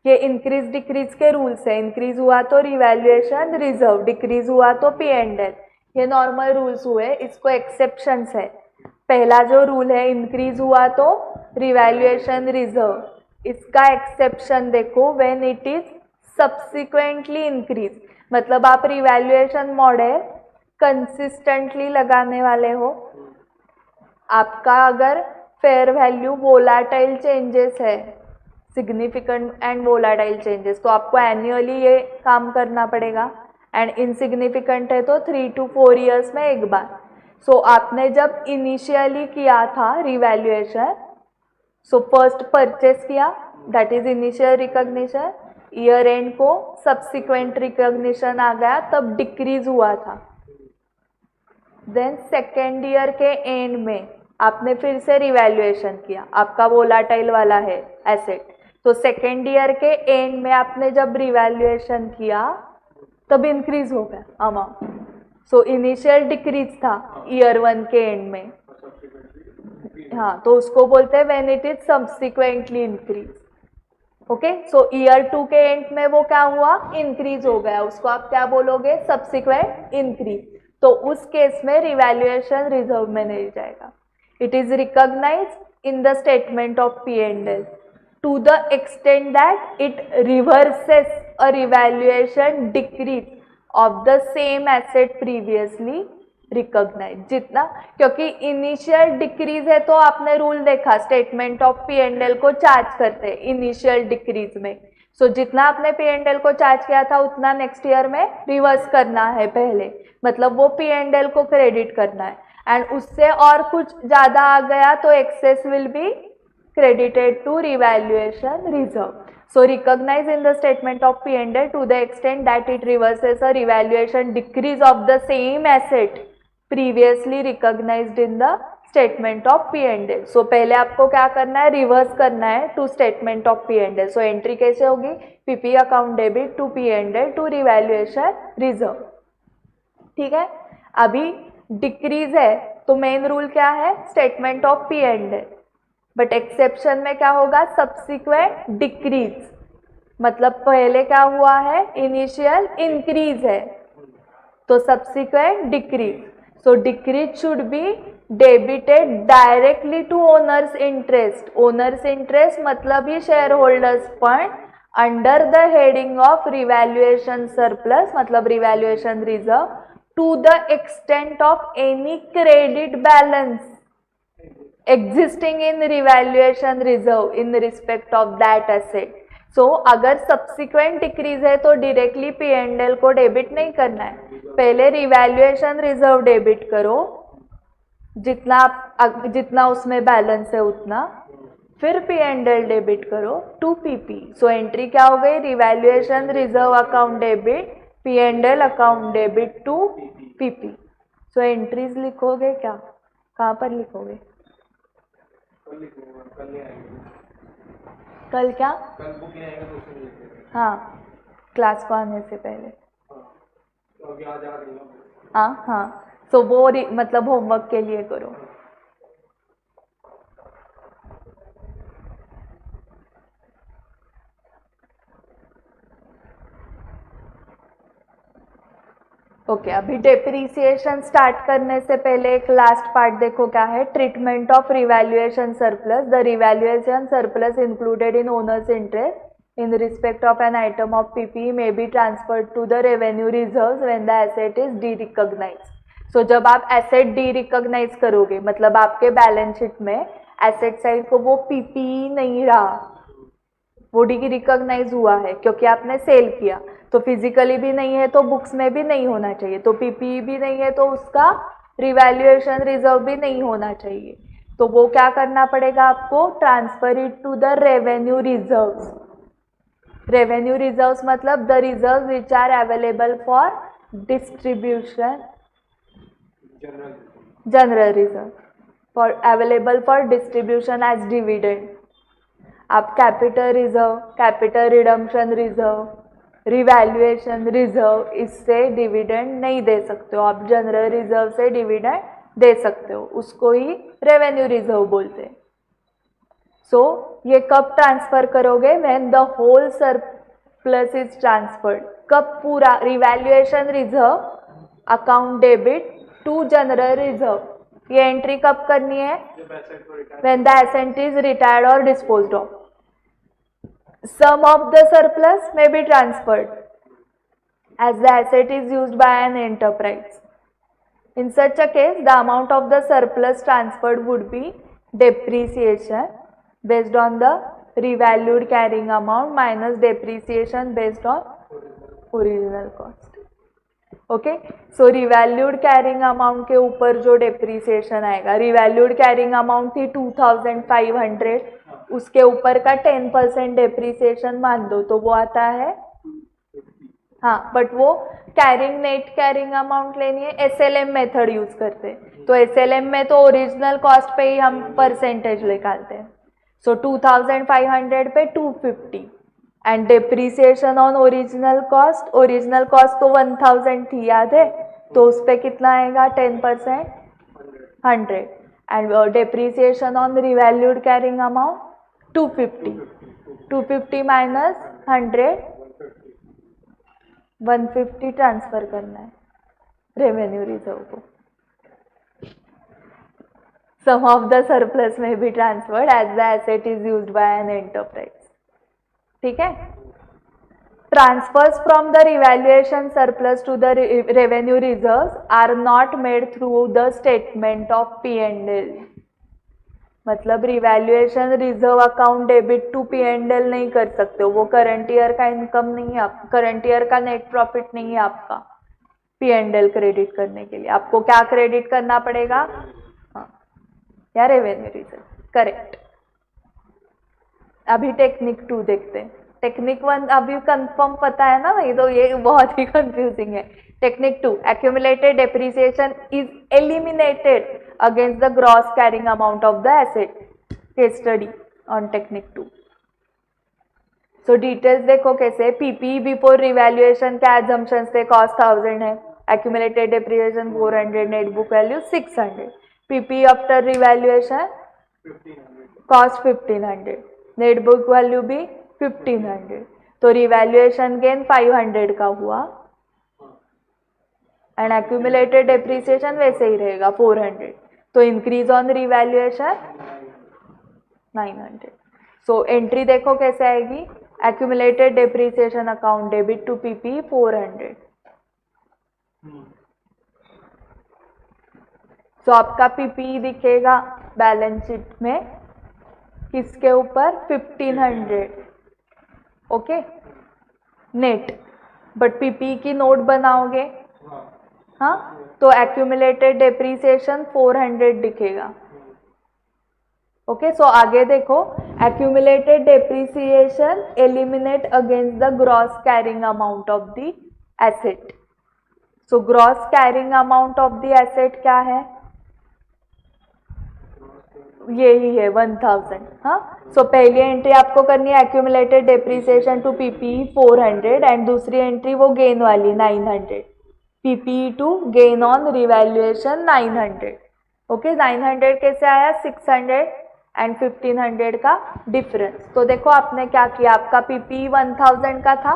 ये इंक्रीज डिक्रीज के रूल्स है, इंक्रीज हुआ तो रिवैल्यूएशन रिजर्व, डिक्रीज हुआ तो P&L, ये नॉर्मल रूल्स हुए, इसको एक्सेप्शंस है। पहला जो रूल है इंक्रीज हुआ तो रिवैल्यूएशन रिजर्व, इसका एक्सेप्शन देखो, when it is subsequently increase, मतलब आप रिवैल्यूएशन मॉडल कंसिस्टेंटली लगाने वाले हो, आपका अगर फेयर वैल्यू वोलाटाइल चेंजेस है, सिग्निफिकेंट एंड वोलाटाइल चेंजेस, तो आपको एनुअली ये काम करना पड़ेगा, एंड इनसिग्निफिकेंट है तो 3 to 4 ईयर्स में एक बार। सो आपने जब इनिशियली किया था रिवैल्यूएशन, सो फर्स्ट परचेस किया, that is initial recognition, year and को सब्सिक्वेंट रिकॉग्निशन आ गया, तब डिक्रीज हुआ था। देन सेकेंड ईयर के एंड में आपने फिर से रिवैल्यूएशन किया, आपका वोलाटाइल वाला है एसेट, तो सेकेंड ईयर के एंड में आपने जब रिवैल्यूएशन किया तब इंक्रीज हो गया अमाउंट। सो इनिशियल डिक्रीज था ईयर 1 के एंड में, हाँ, तो उसको बोलते हैं when it is subsequently increase. Okay, so year 2 के एंड में वो क्या हुआ, इंक्रीज हो गया, उसको आप क्या बोलोगे, सब्सिक्वेंट इंक्रीज। तो उस केस में रिवैल्यूएशन रिजर्व में नहीं जाएगा, it is recognised in the statement of P&L to the extent that it reverses a revaluation decrease of the same asset previously recognized। जितना, क्योंकि इनिशियल डिक्रीज है तो आपने रूल देखा, स्टेटमेंट ऑफ P&L को चार्ज करते हैं इनिशियल डिक्रीज में। सो जितना आपने P&L को चार्ज किया था उतना नेक्स्ट ईयर में रिवर्स करना है पहले, मतलब वो P&L को क्रेडिट करना है। एंड उससे और कुछ ज़्यादा आ गया तो excess will be credited to revaluation reserve. So recognize in the statement of P&L to the extent that it reverses a revaluation decrease of the same asset previously recognized in the statement of P&L. So पहले आपको क्या करना है, reverse करना है to statement of P&L. So entry कैसे होगी, PP account debit to P&L to revaluation reserve. ठीक है, अभी डिक्रीज है तो मेन रूल क्या है, statement of P&L. But exception में क्या होगा, सब्सिक्वेंट डिक्रीज. मतलब पहले क्या हुआ है, इनिशियल इंक्रीज है तो subsequent decrease. So decrease should be debited directly to owners interest. Owners interest मतलब ही shareholders fund under the heading of revaluation surplus मतलब revaluation reserve to the extent of any credit balance existing in revaluation reserve in respect of that asset. So अगर subsequent decrease है तो directly P&L को debit नहीं करना है, पहले revaluation reserve debit करो, जितना उसमें बैलेंस है उतना, फिर P&L डेबिट करो टू PP. सो एंट्री क्या हो गई, revaluation reserve account debit P&L account debit to PP. So entries लिखोगे क्या, कहाँ पर लिखोगे, कल नहीं आएंगे, कल क्या, कल बुक नहीं आएगा तो उसमें लिखेंगे. हाँ, क्लास को आने से पहले. हाँ, तो अभी आज आ रही हूँ. हाँ हाँ, सो वो मतलब होमवर्क के लिए करो. ओके, अभी डेप्रीसिएशन स्टार्ट करने से पहले एक लास्ट पार्ट देखो क्या है, treatment of revaluation surplus. The revaluation surplus included in owners interest in respect of an item of PP may be transferred to the revenue reserves when the asset is derecognised. So जब आप asset derecognise करोगे मतलब आपके balance sheet में asset side को वो PP नहीं रहा, वो डी रिकॉग्नाइज हुआ है क्योंकि आपने सेल किया, तो फिजिकली भी नहीं है तो बुक्स में भी नहीं होना चाहिए, तो पीपी भी नहीं है तो उसका रिवैल्यूएशन रिजर्व भी नहीं होना चाहिए. तो वो क्या करना पड़ेगा आपको, transfer it to the revenue reserves. Revenue reserves मतलब the reserves which are available for distribution, general reserve for available for distribution as dividend. आप capital reserve, capital redemption reserve, revaluation reserve इससे डिविडेंड नहीं दे सकते हो, आप general reserve से dividend दे सकते हो, उसको ही रेवेन्यू रिजर्व बोलते हैं. सो ये कब ट्रांसफर करोगे, when the whole surplus is transferred. कब पूरा, revaluation reserve account debit to general reserve. ये एंट्री कब करनी है, when the asset is retired और disposed of. Sum of the surplus may be transferred as the asset is used by an enterprise. In such a case, the amount of the surplus transferred would be depreciation based on the revalued carrying amount minus depreciation based on original cost. Okay, so revalued carrying amount के ऊपर जो depreciation आएगा, revalued carrying amount थी 2500, उसके ऊपर का 10% depreciation मान दो तो वो आता है, हाँ, बट वो कैरिंग नेट कैरिंग अमाउंट लेनी है, SLM मेथड यूज करते हैं. तो SLM में तो ओरिजिनल कॉस्ट पे ही हम परसेंटेज निकालते हैं. सो 2500 पे 250 and depreciation on original cost तो 1000 थी, याद है, तो उस पर कितना आएगा, 10% 100 and depreciation on revalued carrying amount 250 minus 100 150 transfer करना है रेवेन्यू रिजर्व को. सम ऑफ द सरप्लस में भी transferred as the asset is used by an enterprise. ठीक है, transfers from the revaluation surplus to the revenue reserves are not made through the statement of P&L. मतलब revaluation reserve account debit to P&L नहीं कर सकते हो, वो current year का income नहीं है, करंट ईयर का नेट प्रॉफिट नहीं है आपका. P&L क्रेडिट करने के लिए आपको क्या क्रेडिट करना पड़ेगा? हाँ या रेवेन्यू रिजर्व, करेक्ट। अभी टेक्निक 2 देखते हैं। टेक्निक 1 अभी कंफर्म पता है ना भाई, तो ये बहुत ही कंफ्यूजिंग है। Technique 2, accumulated depreciation is eliminated against the gross carrying amount of the asset. Case study on technique 2. So details देखो कैसे। PPE before revaluation क्या assumptions थे? cost 1000 है, accumulated depreciation 400, net book value 600, PPE after revaluation 1500, cost 1500, net book value भी 1500, तो revaluation gain 500 का हुआ and accumulated depreciation वैसे ही रहेगा 400, तो increase on revaluation 900। So entry देखो कैसे आएगी, accumulated depreciation account debit to PP 400। सो आपका पीपी दिखेगा बैलेंस शीट में किसके ऊपर? 1500, ओके नेट। बट पीपी की नोट बनाओगे हाँ, तो accumulated depreciation 400 दिखेगा, ओके। सो आगे देखो, accumulated depreciation eliminate against the gross carrying amount of the asset। So gross carrying amount of the asset क्या है? यही है 1000। हाँ, सो पहली एंट्री आपको करनी है accumulated depreciation to PPE 400 and दूसरी एंट्री वो गेन वाली 900, PPE to gain on revaluation 900, okay. 900 कैसे आया? 600 एंड 1500 का डिफरेंस। तो देखो आपने क्या किया, आपका PPE 1000 का था,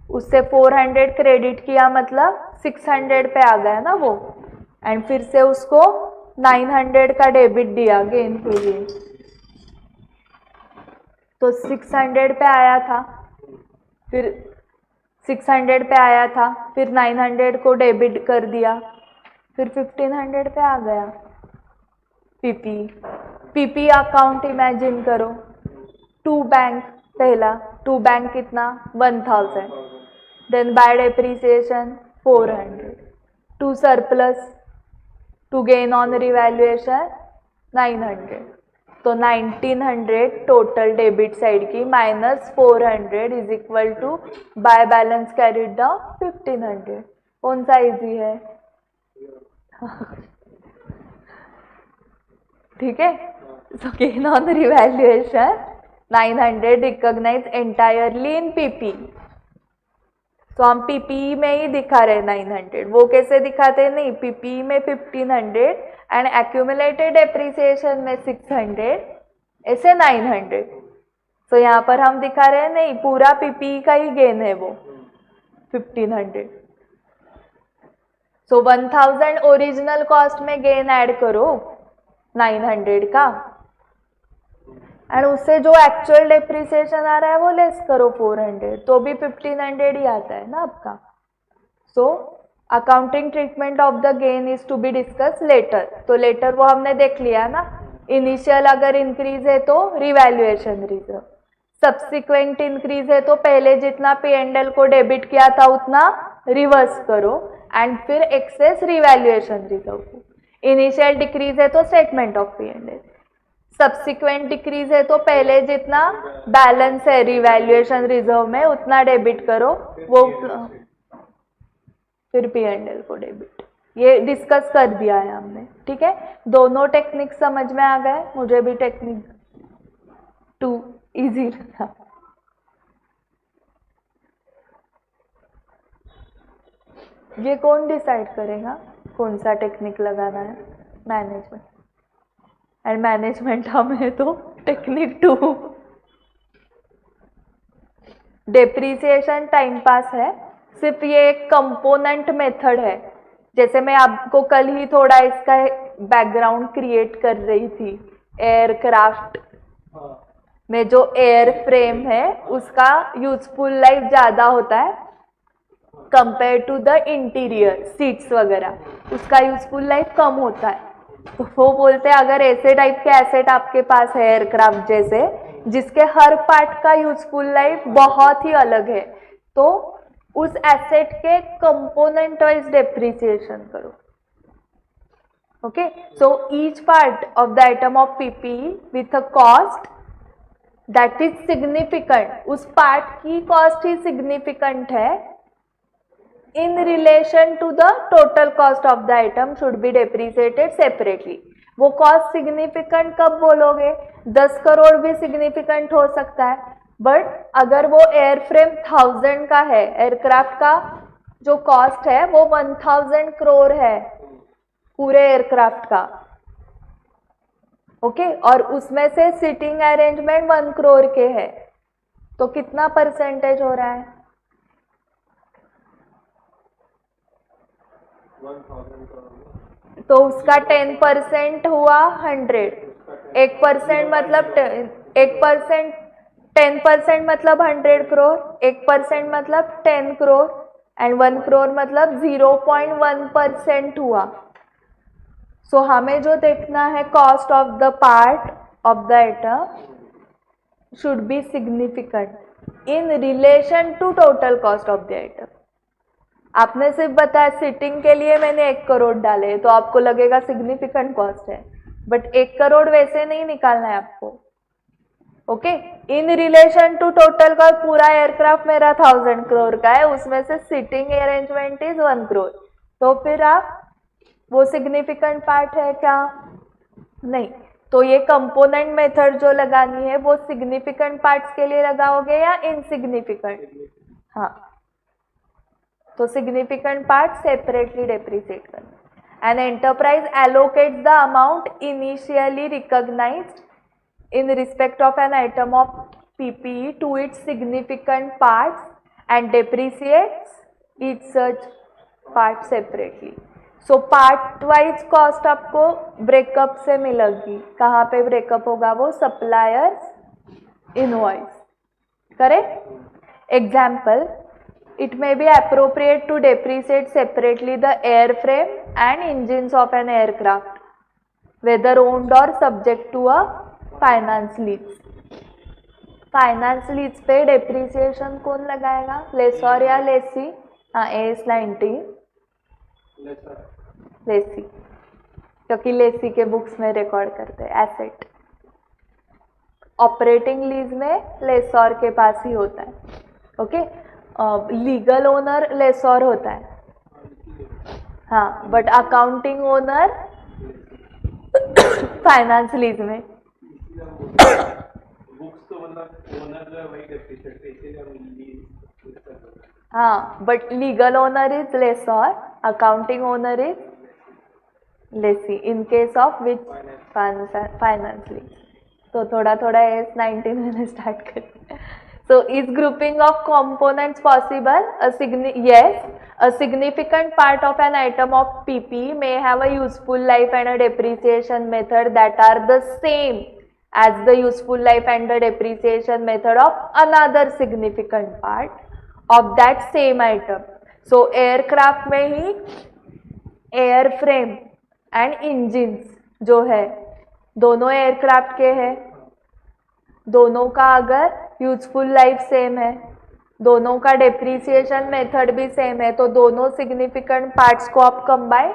उससे 400 क्रेडिट किया, मतलब 600 पे आ गया ना वो, एंड फिर से उसको 900 का डेबिट दिया गेन के लिए, तो 600 पे आया था, फिर 600 पे आया था, फिर 900 को डेबिट कर दिया, फिर 1500 पे आ गया पीपी अकाउंट इमेजिन करो। टू बैंक, पहला टू बैंक कितना? 1000, then by depreciation 400, to surplus, to gain on revaluation 900, तो 1900 टोटल डेबिट साइड की minus 400 is equal to by balance carried down 1500। कौन सा इजी है? ठीक है। So gain on revaluation 900 recognise entirely in PP. तो हम पीपी में ही दिखा रहे 900, वो कैसे दिखाते? नहीं, पीपी में 1500 एंड एक्यूमुलेटेड डेप्रिसिएशन में 600, ऐसे 900। तो यहाँ पर हम दिखा रहे हैं नहीं, पूरा पीपी का ही गेन है वो 1500। सो 1000 ओरिजिनल कॉस्ट में गेन ऐड करो 900 का, एंड उससे जो एक्चुअल डेप्रिसिएशन आ रहा है वो लेस करो 400, तो भी 1500 ही आता है ना आपका। So accounting treatment of the gain is to be discuss later. तो लेटर वो हमने देख लिया ना, इनिशियल अगर इंक्रीज है तो रिवैल्यूएशन रिजर्व, सब्सिक्वेंट इंक्रीज है तो पहले जितना P&L को डेबिट किया था उतना रिवर्स करो एंड फिर एक्सेस रिवैल्यूएशन रिजर्व को। इनिशियल डिक्रीज है तो statement of P&L, subsequent decrease है तो पहले जितना बैलेंस है रिवैल्यूएशन रिजर्व में उतना डेबिट करो, वो फिर P&L को डेबिट। ये डिस्कस कर दिया है हमने, ठीक है। दोनों टेक्निक समझ में आ गए, मुझे भी टेक्निक 2 इजी लगा। ये कौन डिसाइड करेगा कौन सा टेक्निक लगाना है? मैनेजमेंट, एंड मैनेजमेंट हमें तो टेक्निक 2। डेप्रिसिएशन टाइम पास है, सिर्फ ये एक कंपोनेंट मेथड है। जैसे मैं आपको कल ही थोड़ा इसका बैकग्राउंड क्रिएट कर रही थी, एयरक्राफ्ट में जो एयर फ्रेम है उसका यूजफुल लाइफ ज़्यादा होता है compare to the interior seats वगैरह, उसका यूजफुल लाइफ कम होता है। तो वो बोलते हैं अगर ऐसे टाइप के एसेट आपके पास है एयरक्राफ्ट जैसे, जिसके हर पार्ट का यूजफुल लाइफ बहुत ही अलग है, तो उस एसेट के कंपोनेंट वाइज डेप्रिसिएशन करो. Okay, so each part of the item of PPE with a cost that is significant, उस पार्ट की कॉस्ट ही सिग्निफिकेंट है, in relation to the total cost of the item should be depreciated separately. वो cost significant कब बोलोगे? 10 करोड़ भी significant हो सकता है, बट अगर वो एयरफ्रेम 1000 का है, एयरक्राफ्ट का जो कॉस्ट है वो 1000 करोड़ है पूरे एयरक्राफ्ट का. ओके, और उसमें से सिटिंग अरेंजमेंट 1 करोड़ के है, तो कितना परसेंटेज हो रहा है? 1000 तो उसका 10% हुआ 100. 1% मतलब 1%, 10% मतलब 100 करोड़, 1% मतलब 10 करोड़ एंड 1 करोड़ मतलब 0.1% हुआ. सो हमें जो देखना है, cost of the part of the item should be significant in relation to total cost of the item. आपने सिर्फ बताया सिटिंग के लिए मैंने 1 करोड़ डाले, तो आपको लगेगा सिग्निफिकेंट कॉस्ट है, बट 1 करोड़ वैसे नहीं निकालना है आपको. Okay, in relation to total का पूरा एयरक्राफ्ट मेरा 1000 करोड़ का है, उसमें से सिटिंग अरेंजमेंट इज 1 करोड़, तो फिर आप वो सिग्निफिकेंट पार्ट है क्या? नहीं. तो ये कंपोनेंट मेथड जो लगानी है वो सिग्निफिकेंट पार्ट्स के लिए लगाओगे या इनसिग्निफिकेंट? हाँ, तो सिग्निफिकेंट पार्ट सेपरेटली डेप्रिसिएट करना. An enterprise allocates the amount initially recognised in respect of an item of PPE to its significant parts and depreciates each such part separately. So part wise cost आपको breakup से मिलेगी. कहाँ पे breakup होगा? वो suppliers invoice. Correct? Example, it may be appropriate to depreciate separately the airframe and engines of an aircraft, whether owned or subject to a finance lease. Finance lease पे depreciation कौन लगाएगा? Laser या लेसी? हाँ, AS-19 Lesi, क्योंकि लेसी के books में record करते हैं एसेट. ऑपरेटिंग लीज में लेसर के पास ही होता है. ओके, लीगल ओनर लेसर होता है, हाँ, but accounting owner finance lease में. बुक्स तो मतलब ओनर जो है वही डेप्रिसिएट, इसीलिए हम लीज. हाँ, but legal owner is lessor, accounting owner is lessee in case of which finance lease. तो थोड़ा थोड़ा AS-19 मैंने स्टार्ट कर दिया. So is grouping of components possible? Yes, a significant part of an item of PP may have a useful life and a depreciation method that are the same as the useful life and the depreciation method of another significant part of that same item. So aircraft में ही airframe and engines जो है दोनों aircraft के हैं, दोनों का अगर useful life same है, दोनों का डेप्रिसिएशन मेथड भी सेम है, तो दोनों सिग्निफिकेंट पार्ट्स को आप कंबाइन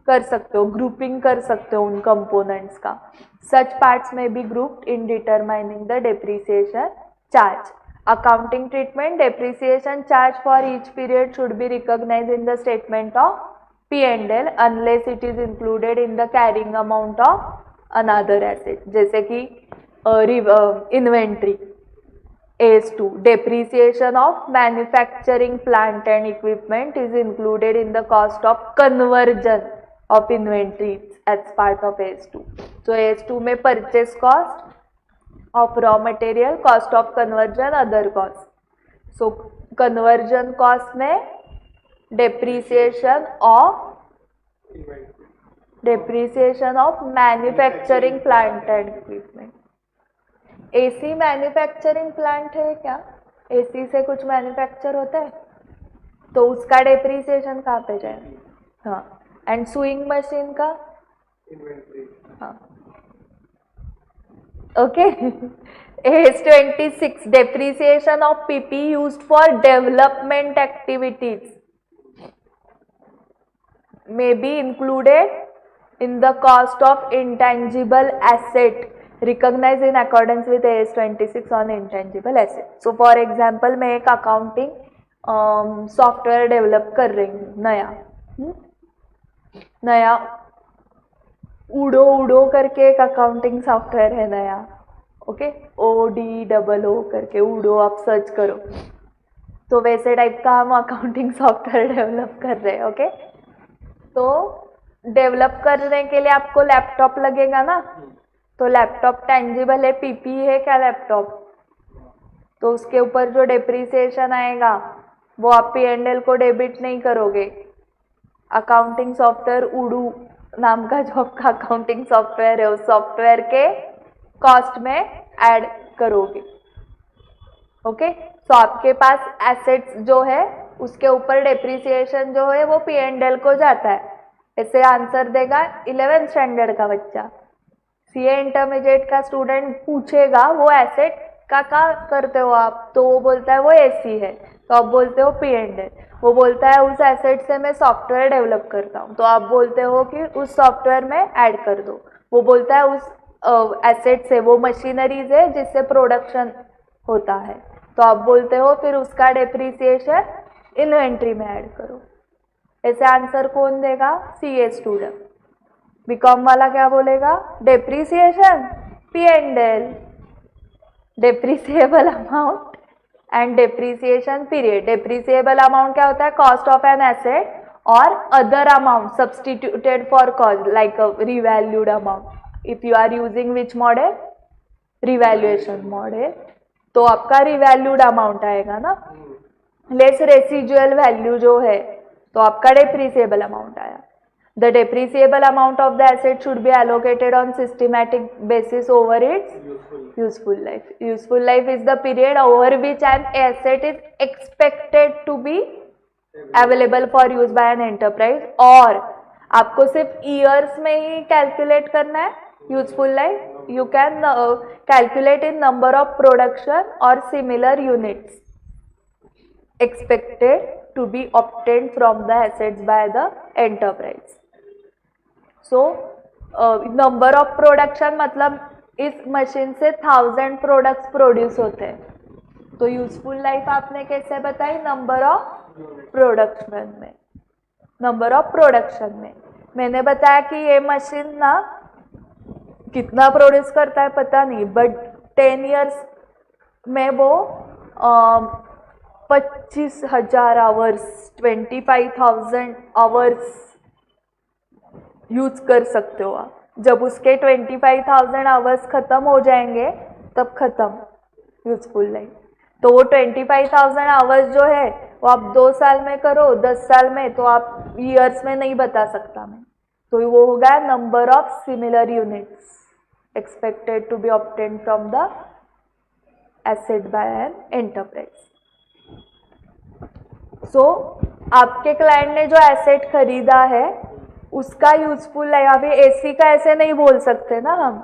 कर सकते हो, ग्रुपिंग कर सकते हो उन कंपोनेंट्स का. Such parts may be grouped in determining the depreciation charge. Accounting treatment, depreciation charge for each period should be recognised in the statement of P&L unless it is included in the carrying amount of another asset. जैसे कि inventory. AS2, depreciation of manufacturing plant and equipment is included in the cost of conversion of inventories as part of AS2. So AS2 में purchase cost of raw material, cost of conversion, other costs. So conversion cost में depreciation of manufacturing plant and equipment. AC manufacturing plant है क्या? AC से कुछ manufacture होता है, तो उसका डेप्रिसिएशन कहाँ पे जाएगा? हाँ, एंड सुइंग मशीन का इन्वेंट्री. हाँ, okay. AS26 depreciation of PP used for development activities may be included in the cost of intangible asset recognized in accordance with AS26 on intangible asset. So for example मैं एक accounting software develop कर रही हूँ नया उडो करके एक accounting software है नया, ओके, ODOO करके उडो आप सर्च करो, तो वैसे टाइप का हम अकाउंटिंग सॉफ्टवेयर डेवलप कर रहे हैं, ओके। तो डेवलप करने के लिए आपको लैपटॉप लगेगा ना, तो लैपटॉप टेंजिबल है, पीपी है क्या लैपटॉप, तो उसके ऊपर जो डेप्रिसिएशन आएगा वो आप P&L को डेबिट नहीं करोगे, अकाउंटिंग सॉफ्टवेयर उडू नाम का जो आपका अकाउंटिंग सॉफ्टवेयर है उस सॉफ्टवेयर के कॉस्ट में ऐड करोगे, ओके। तो आपके पास एसेट्स जो है उसके ऊपर डेप्रिसिएशन जो है वो P&L को जाता है, ऐसे आंसर देगा 11th स्टैंडर्ड का बच्चा। CA इंटरमीडिएट का स्टूडेंट पूछेगा वो एसेट का करते हो आप, तो वो बोलता है वो AC है, तो आप बोलते हो P&L। वो बोलता है उस एसेट से मैं सॉफ्टवेयर डेवलप करता हूँ, तो आप बोलते हो कि उस सॉफ्टवेयर में ऐड कर दो। वो बोलता है उस एसेट से वो मशीनरीज है जिससे प्रोडक्शन होता है, तो आप बोलते हो फिर उसका डेप्रिसिएशन इन्वेंट्री में ऐड करो। ऐसे आंसर कौन देगा? CA student. बीकॉम वाला क्या बोलेगा? Depreciation P&L, depreciable amount and depreciation period. Depreciable amount क्या होता है? कॉस्ट ऑफ एन एसेट और other amount substituted for cost like revalued amount. If you are using which model? Revaluation model, तो आपका revalued amount आएगा ना, less रेसिजुअल value जो है, तो आपका डेप्रिसिएबल अमाउंट आया। The depreciable amount of the asset should be allocated on systematic basis over its useful life. Useful life is the period over which an asset is expected to be available for use by an enterprise, और आपको सिर्फ years में ही calculate करना है useful life. You can calculate in number of production or similar units expected to be obtained from the assets by the enterprise. So number of production मतलब इस machine से 1000 products produce होते हैं, तो useful life आपने कैसे बताई? Number of production में। नंबर ऑफ प्रोडक्शन में मैंने बताया कि ये मशीन ना कितना प्रोड्यूस करता है पता नहीं, बट 10 years में वो 25,000 आवर्स 25,000 आवर्स यूज कर सकते हो आप। जब उसके 25,000 आवर्स खत्म हो जाएंगे तब खत्म यूजफुल लाइफ। तो वो 25,000 आवर्स जो है वो आप 2 साल में करो, 10 साल में, तो आप ईयर्स में नहीं बता सकता मैं, तो वो होगा number of similar units expected to be obtain from the asset by an enterprise. So आपके क्लाइंट ने जो एसेट खरीदा है उसका यूजफुल लाइफ, अभी AC का ऐसे नहीं बोल सकते ना हम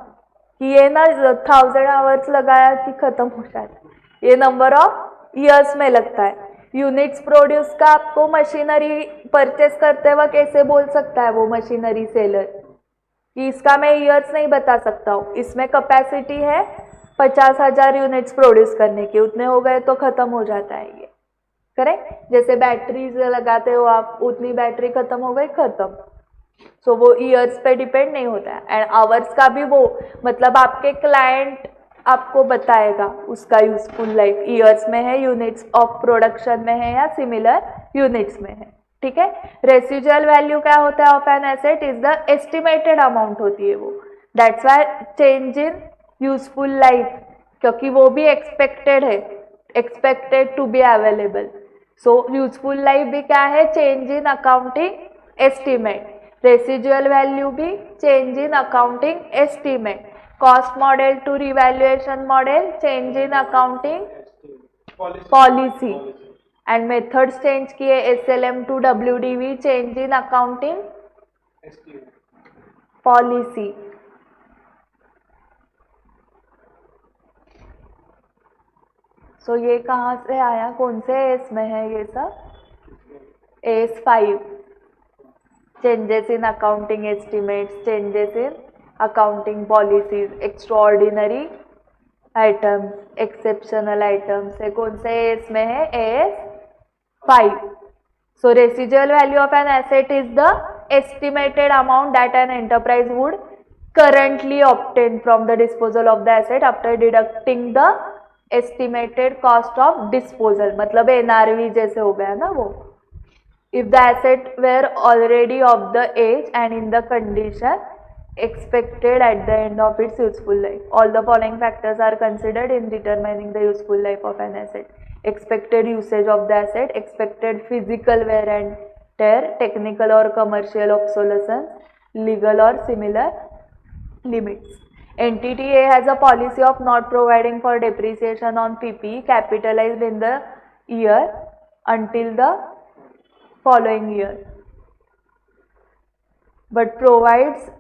कि ये ना 1000 आवर्स लगाया कि खत्म हो जाता, ये नंबर ऑफ ईयर्स में लगता है। यूनिट्स प्रोड्यूस का आपको मशीनरी परचेस करते वक्त कैसे बोल सकता है वो मशीनरी सेलर कि इसका मैं ईयर्स नहीं बता सकता हूँ, इसमें कैपेसिटी है 50,000 यूनिट्स प्रोड्यूस करने की, उतने हो गए तो खत्म हो जाता है ये, करेक्ट। जैसे बैटरीज लगाते हो आप, उतनी बैटरी खत्म हो गई, खत्म। सो वो ईयर्स पे डिपेंड नहीं होता है। एंड आवर्स का भी वो मतलब आपके क्लाइंट आपको बताएगा उसका यूजफुल लाइफ ईयर्स में है, यूनिट्स ऑफ प्रोडक्शन में है या सिमिलर यूनिट्स में है, ठीक है। रेसिजुअल वैल्यू क्या होता है of an asset? Is the estimated amount होती है वो, that's why change in useful life, क्योंकि वो भी एक्सपेक्टेड है, expected to be available. So useful life भी क्या है? Change in accounting estimate. Residual value भी change in accounting estimate. Cost model to revaluation model, change in accounting policy. And methods change किए, SLM to WDV, change in accounting policy. So ये कहाँ से आया, कौन से एस में है ये सब? S 5, changes in accounting estimates, changes in accounting policies, extraordinary items, exceptional items है, कौन से एस में है? S 5. So residual value of an asset is the estimated amount that an enterprise would currently obtain from the disposal of the asset after deducting the estimated cost of disposal. मतलब NRV जैसे हो गया ना वो. If the asset were already of the age and in the condition expected at the end of its useful life. All the following factors are considered in determining the useful life of an asset. Expected usage of the asset, expected physical wear and tear, technical or commercial obsolescence, legal or similar limits. Entity A has a policy of not providing for depreciation on PPE capitalized in the year until the following year, but provides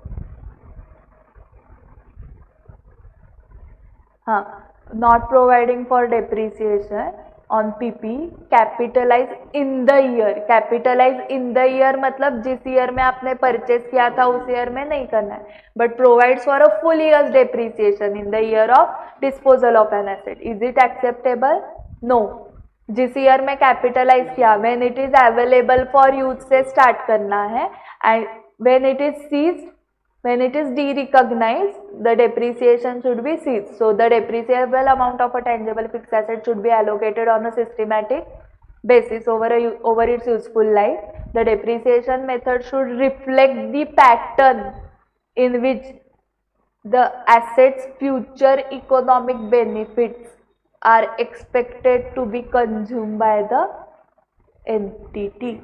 not providing for depreciation on PP capitalize in the year. Capitalize in the year मतलब जिस year में आपने purchase किया था उस year में नहीं करना है, but provides for a full year's depreciation in the year of disposal of an asset. Is it acceptable? No. जिस ईयर में कैपिटलाइज किया, when it is available for use से स्टार्ट करना है, and when it is ceased, when it is de-recognized, the depreciation should be ceased. So the depreciable amount of a tangible fixed asset should be allocated on a systematic basis over its useful life. The depreciation method should reflect the pattern in which the asset's future economic benefits are expected to be consumed by the entity.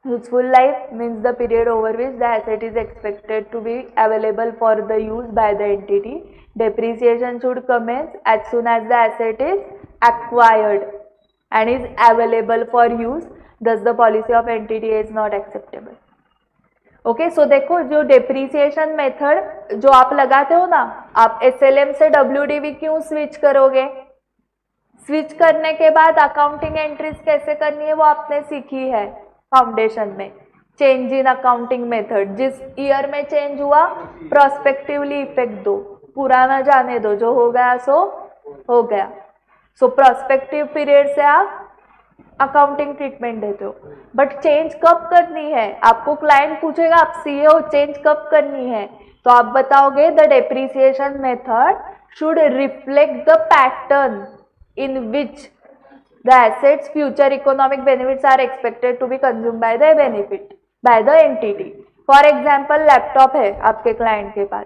Useful life means the period over which the asset is expected to be available for the use by the entity. Depreciation should commence as soon as the asset is acquired and is available for use. Thus the policy of entity is not acceptable. Okay, so देखो जो depreciation method जो आप लगाते हो ना, आप SLM से WDV क्यों स्विच करोगे? स्विच करने के बाद अकाउंटिंग एंट्रीज कैसे करनी है वो आपने सीखी है फाउंडेशन में. चेंज इन अकाउंटिंग मेथड, जिस ईयर में चेंज हुआ प्रोस्पेक्टिवली इफेक्ट दो, पुराना जाने दो, जो हो गया सो हो गया. सो प्रोस्पेक्टिव पीरियड से आप अकाउंटिंग ट्रीटमेंट देते हो, बट चेंज कब करनी है? आपको क्लाइंट पूछेगा आप सीए हो, चेंज कब करनी है, तो आप बताओगे the depreciation method should reflect the pattern in which the assets future economic benefits are expected to be consumed by the entity. For example, laptop है आपके क्लाइंट के पास,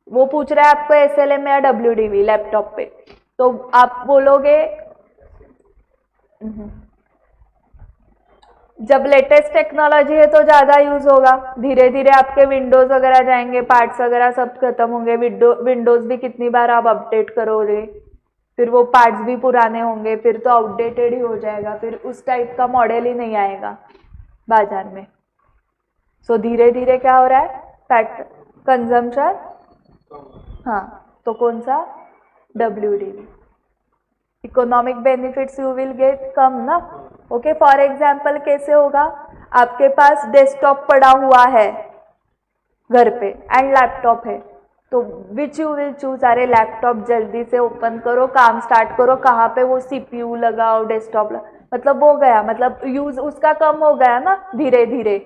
वो पूछ रहा है आपको SLM या WDV लैपटॉप पे, तो आप बोलोगे जब लेटेस्ट टेक्नोलॉजी है तो ज़्यादा यूज होगा, धीरे धीरे आपके विंडोज वगैरह जाएंगे, पार्ट्स वगैरह सब खत्म होंगे, विंडोज भी कितनी बार आप अपडेट करोगे, फिर वो पार्ट्स भी पुराने होंगे, फिर तो आउटडेटेड ही हो जाएगा, फिर उस टाइप का मॉडल ही नहीं आएगा बाजार में. सो धीरे धीरे क्या हो रहा है, पैट कंजम्पशन, हाँ, तो कौन सा? WDV. Economic benefits you will get कम ना. ओके, फॉर एग्जाम्पल कैसे होगा, आपके पास डेस्कटॉप पड़ा हुआ है घर पे एंड लैपटॉप है, तो विच यू विल चूज? अरे लैपटॉप जल्दी से ओपन करो, काम स्टार्ट करो, कहाँ पे वो CPU लगाओ, डेस्कटॉप मतलब वो गया, मतलब यूज उसका कम हो गया ना धीरे धीरे.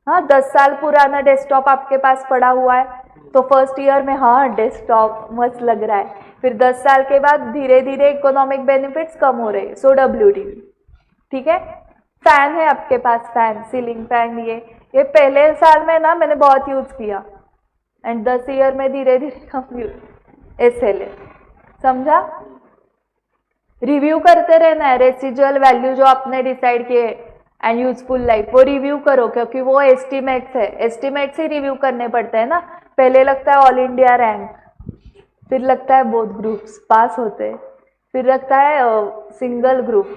हाँ, 10 साल पुराना डेस्कटॉप आपके पास पड़ा हुआ है, तो फर्स्ट ईयर में हाँ डेस्कटॉप मस्त लग रहा है, फिर 10 साल के बाद धीरे धीरे इकोनॉमिक बेनिफिट्स कम हो रहे हैं, सो WDV. ठीक है. फैन है आपके पास, फैन, सीलिंग फैन, ये पहले साल में ना मैंने बहुत यूज किया एंड 10 ईयर में धीरे धीरे कम यूज. SLA समझा? रिव्यू करते रहना है, रेसिजुअल वैल्यू जो आपने डिसाइड किए एंड यूजफुल लाइफ वो रिव्यू करो, क्योंकि वो एस्टिमेट्स है, एस्टिमेट्स ही रिव्यू करने पड़ते हैं ना. पहले लगता है ऑल इंडिया रैंक, फिर लगता है बोथ ग्रुप्स पास होते, फिर लगता है single group,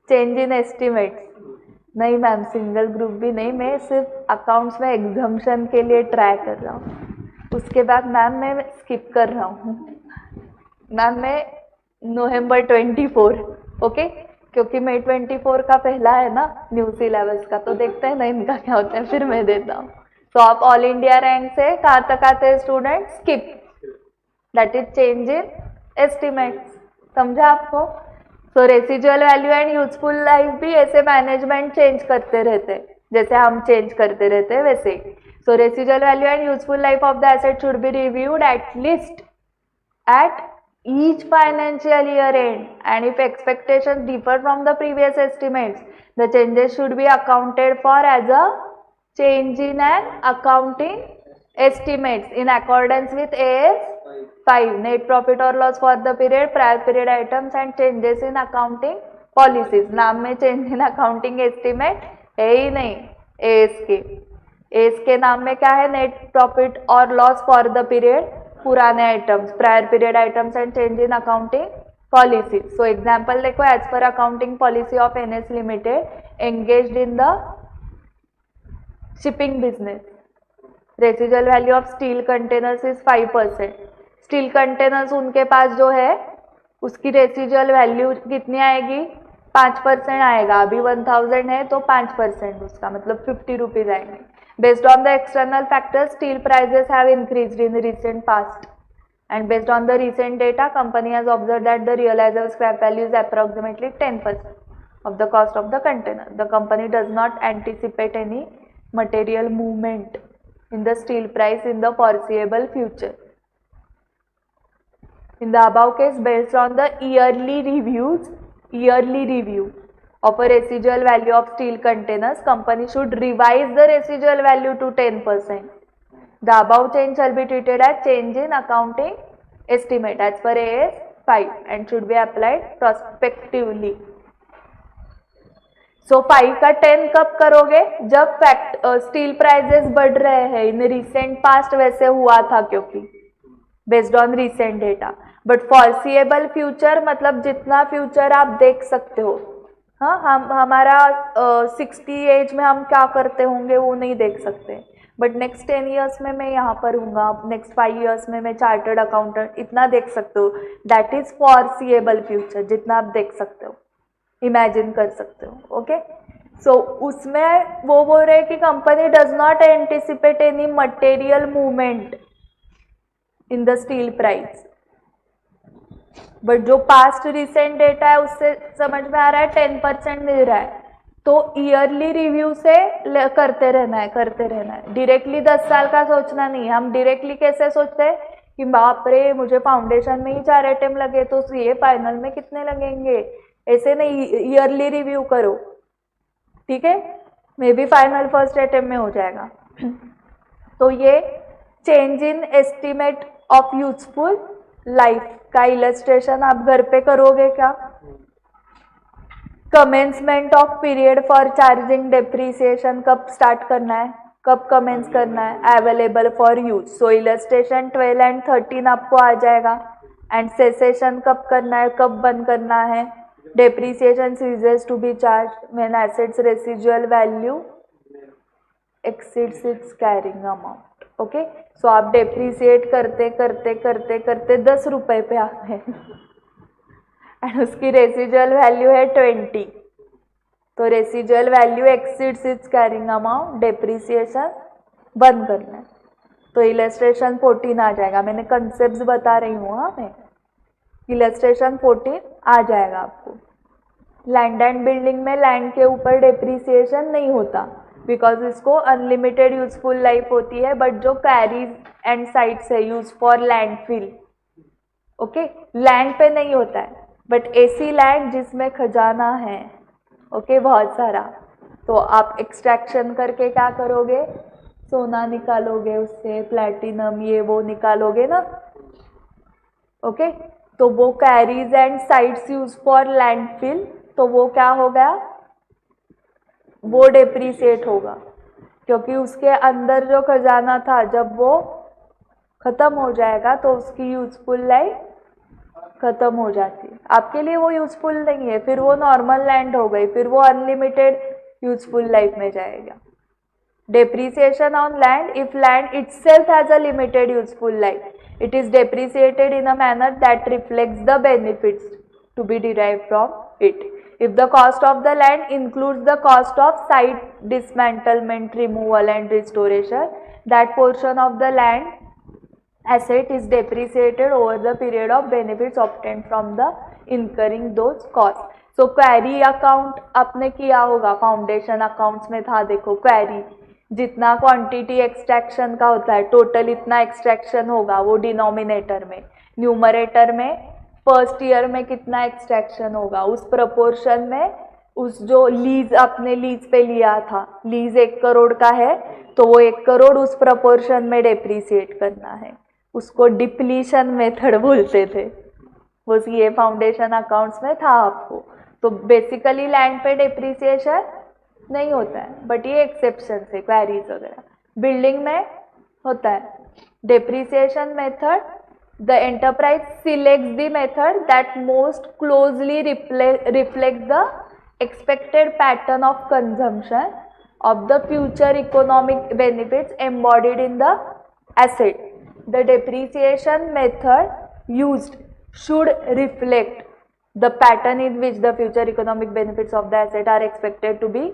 change in estimates. नहीं मैम, सिंगल ग्रुप भी नहीं, मैं सिर्फ अकाउंट्स में एग्जम्पशन के लिए ट्राई कर रहा हूँ, उसके बाद मैम मैं स्किप कर रहा हूँ, मैम मैं नवंबर 24, ओके, क्योंकि मई 24 का पहला है ना न्यू सिलेबस का, तो देखते हैं ना इनका क्या होता है, फिर मैं देता हूँ। तो आप ऑल इंडिया रैंक से कहाँ तक आते हैं student? Skip, that is change in estimates. समझा आपको? सो residual value and useful life भी ऐसे मैनेजमेंट चेंज करते रहते, जैसे हम चेंज करते रहते हैं वैसे ही। So residual value and useful life of the asset should be reviewed at least at each financial year end, and if expectations differ from the previous estimates, the changes should be accounted for as a change in an accounting estimates in accordance with AS 5, net profit or loss for the period, prior period items and changes in accounting policies। नाम में change in accounting estimate है ही नहीं AS के। AS के नाम में क्या है? net profit और loss for the period, पुराने items, prior period items and change in accounting policy. So example देखो, as per accounting policy of NS limited engaged in the shipping business, residual value of steel containers is 5%। Steel containers उनके पास जो है उसकी रेसिजुअल value कितनी आएगी? 5% आएगा। अभी 1000 है तो 5% उसका मतलब 50 रुपीज आएंगे। Based on the external factors, steel prices have increased in the recent past, and based on the recent data, company has observed that the realizable scrap value is approximately 10% of the cost of the container. The company does not anticipate any material movement in the steel price in the foreseeable future. In the above case, based on the yearly review of a residual value of steel containers, company should revise the residual value to 10%. The above change shall be treated as change in accounting estimate as per AS 5 and should be applied prospectively. So 5 का 10 कब करोगे? जब steel prices बढ़ रहे हैं। In recent past वैसे हुआ था क्योंकि based on recent data, but foreseeable future मतलब जितना फ्यूचर आप देख सकते हो। हाँ, हम हमारा 60 एज में हम क्या करते होंगे वो नहीं देख सकते, बट नेक्स्ट 10 ईयर्स में मैं यहाँ पर हूँगा, नेक्स्ट 5 ईयर्स में मैं चार्टर्ड अकाउंटेंट, इतना देख सकते हो। दैट इज फॉरसीएबल फ्यूचर, जितना आप देख सकते हो, इमेजिन कर सकते हो। ओके, सो उसमें वो बोल रहे हैं कि company does not anticipate any material movement in the steel price, but जो पास्ट रिसेंट डेटा है उससे समझ में आ रहा है 10% मिल रहा है, तो ईयरली रिव्यू से करते रहना है। डायरेक्टली 10 साल का सोचना नहीं है। हम डायरेक्टली कैसे सोचते हैं कि बाप रे मुझे फाउंडेशन में ही 4 अटेम्प्ट लगे तो ये फाइनल में कितने लगेंगे, ऐसे नहीं, ईयरली रिव्यू करो, ठीक है, may be final first attempt में हो जाएगा। तो ये change in estimate of useful life का इलस्ट्रेशन आप घर पे करोगे क्या? Commencement of period for charging depreciation कब स्टार्ट करना है, कब कमेंस करना है? Available for use. So illustration 12 and 13 आपको आ जाएगा। एंड सेसेशन कब करना है, कब बंद करना है? Depreciation ceases to be charge when assets residual value exceeds its carrying amount. Okay, so आप डेप्रीसिएट करते करते करते करते 10 रुपए पे आ गए एंड उसकी रेसिजुअल वैल्यू है 20, तो residual value exceeds its carrying amount, depreciation बंद करना है, तो इलस्ट्रेशन 14 आ जाएगा। मैंने कंसेप्ट बता रही हूँ, हाँ मैं, इलस्ट्रेशन 14 आ जाएगा आपको। लैंड एंड बिल्डिंग में लैंड के ऊपर डेप्रीसिएशन नहीं होता बिकॉज इसको अनलिमिटेड यूजफुल लाइफ होती है, बट जो कैरीज एंड साइट्स है use for landfill, okay, land पे नहीं होता है, बट ऐसी लैंड जिसमें खजाना है, ओके, बहुत सारा, तो आप एक्सट्रैक्शन करके क्या करोगे? सोना निकालोगे उससे, प्लैटिनम ये वो निकालोगे ना, ओके, तो वो carries and sites use for landfill, तो वो क्या हो गया? वो डेप्रीसिएट होगा क्योंकि उसके अंदर जो खजाना था जब वो खत्म हो जाएगा तो उसकी यूजफुल लाइफ खत्म हो जाती है। आपके लिए वो यूजफुल नहीं है, फिर वो नॉर्मल लैंड हो गई, फिर वो अनलिमिटेड यूजफुल लाइफ में जाएगा। Depreciation on land if land itself has a limited useful life, It is depreciated in a manner that reflects the benefits to be derived from it. If the cost of the land includes the cost of site dismantlement, removal and restoration, that portion of the land asset is depreciated over the period of benefits obtained from the incurring those costs. So query account आपने किया होगा, foundation accounts में था, देखो query जितना quantity extraction का होता है टोटल इतना एक्सट्रैक्शन होगा वो डिनोमिनेटर में, न्यूमरेटर में फर्स्ट ईयर में कितना एक्सट्रैक्शन होगा उस प्रपोर्शन में उस जो लीज आपने लीज पे लिया था, लीज 1 करोड़ का है तो वो 1 करोड़ उस प्रपोर्शन में डेप्रीसिएट करना है, उसको डिप्लीशन मेथड बोलते थे, वो ये फाउंडेशन अकाउंट्स में था आपको। तो बेसिकली लैंड पे डेप्रीसिएशन नहीं होता है, बट ये एक्सेप्शन है क्वेरीज वगैरह। बिल्डिंग में होता है depreciation method, the enterprise selects the method that most closely reflect the expected pattern of consumption of the future economic benefits embodied in the asset. The depreciation method used should reflect the pattern in which the future economic benefits of the asset are expected to be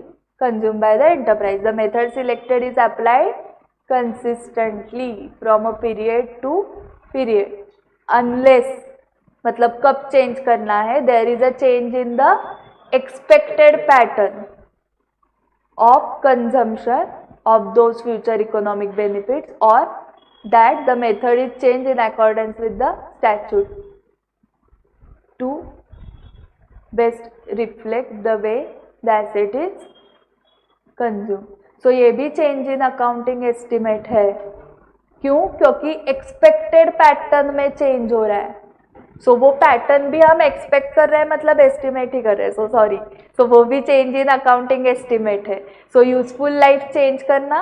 consumed by the enterprise. The method selected is applied consistently from a period to period unless, मतलब कब change करना है, there is a change in the expected pattern of consumption of those future economic benefits, or that the method is changed in accordance with the statute to best reflect the way the asset is consumed. So ये भी change in accounting estimate है, क्यों? क्योंकि expected pattern में change हो रहा है, सो वो पैटर्न भी हम एक्सपेक्ट कर रहे हैं, मतलब एस्टिमेट ही कर रहे हैं, सो सॉरी, सो वो भी चेंज इन अकाउंटिंग एस्टिमेट है। सो यूजफुल लाइफ चेंज करना,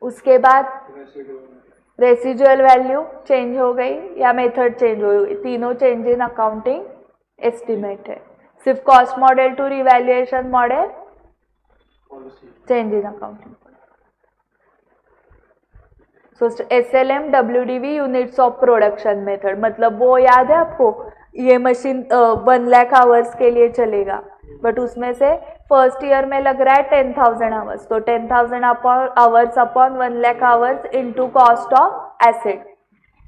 उसके बाद रेसिजुअल वैल्यू चेंज हो गई या मेथड चेंज हो गई, तीनों चेंज इन अकाउंटिंग एस्टिमेट है। सिर्फ cost model to revaluation model change in accounting. So SLM WDV units of production method, मतलब वो याद है आपको, ये मशीन 1 लाख आवर्स के लिए चलेगा, बट उसमें से फर्स्ट ईयर में लग रहा है 10,000 आवर्स, तो 10,000 hours upon 1 lakh hours into cost of asset,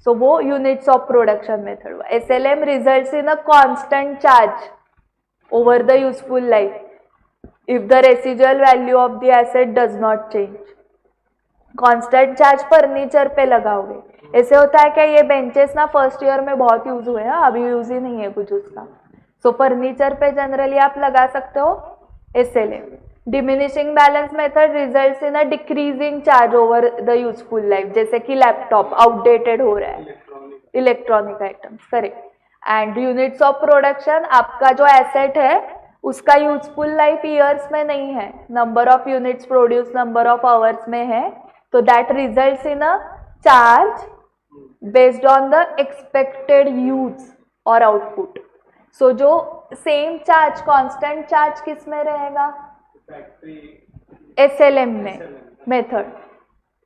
so वो यूनिट्स ऑफ प्रोडक्शन मेथड हुआ। SLM results in a constant charge over the useful life if the residual value of the asset does not change. Constant charge furniture पे लगाओगे, ऐसे होता है क्या, ये benches ना फर्स्ट ईयर में बहुत यूज हुए हैं, अभी यूज ही नहीं है कुछ उसका, सो फर्नीचर पे जनरली आप लगा सकते हो SLM। Diminishing balance method results in a decreasing charge over the useful life, जैसे कि लैपटॉप आउटडेटेड हो रहा है, electronic items, correct. And units of production, आपका जो एसेट है उसका यूजफुल लाइफ ईयर्स में नहीं है, number of units produce number of hours में है, तो that results in a charge based on the expected use और आउटपुट। सो जो सेम चार्ज, कांस्टेंट चार्ज किस में रहेगा, SLM में method,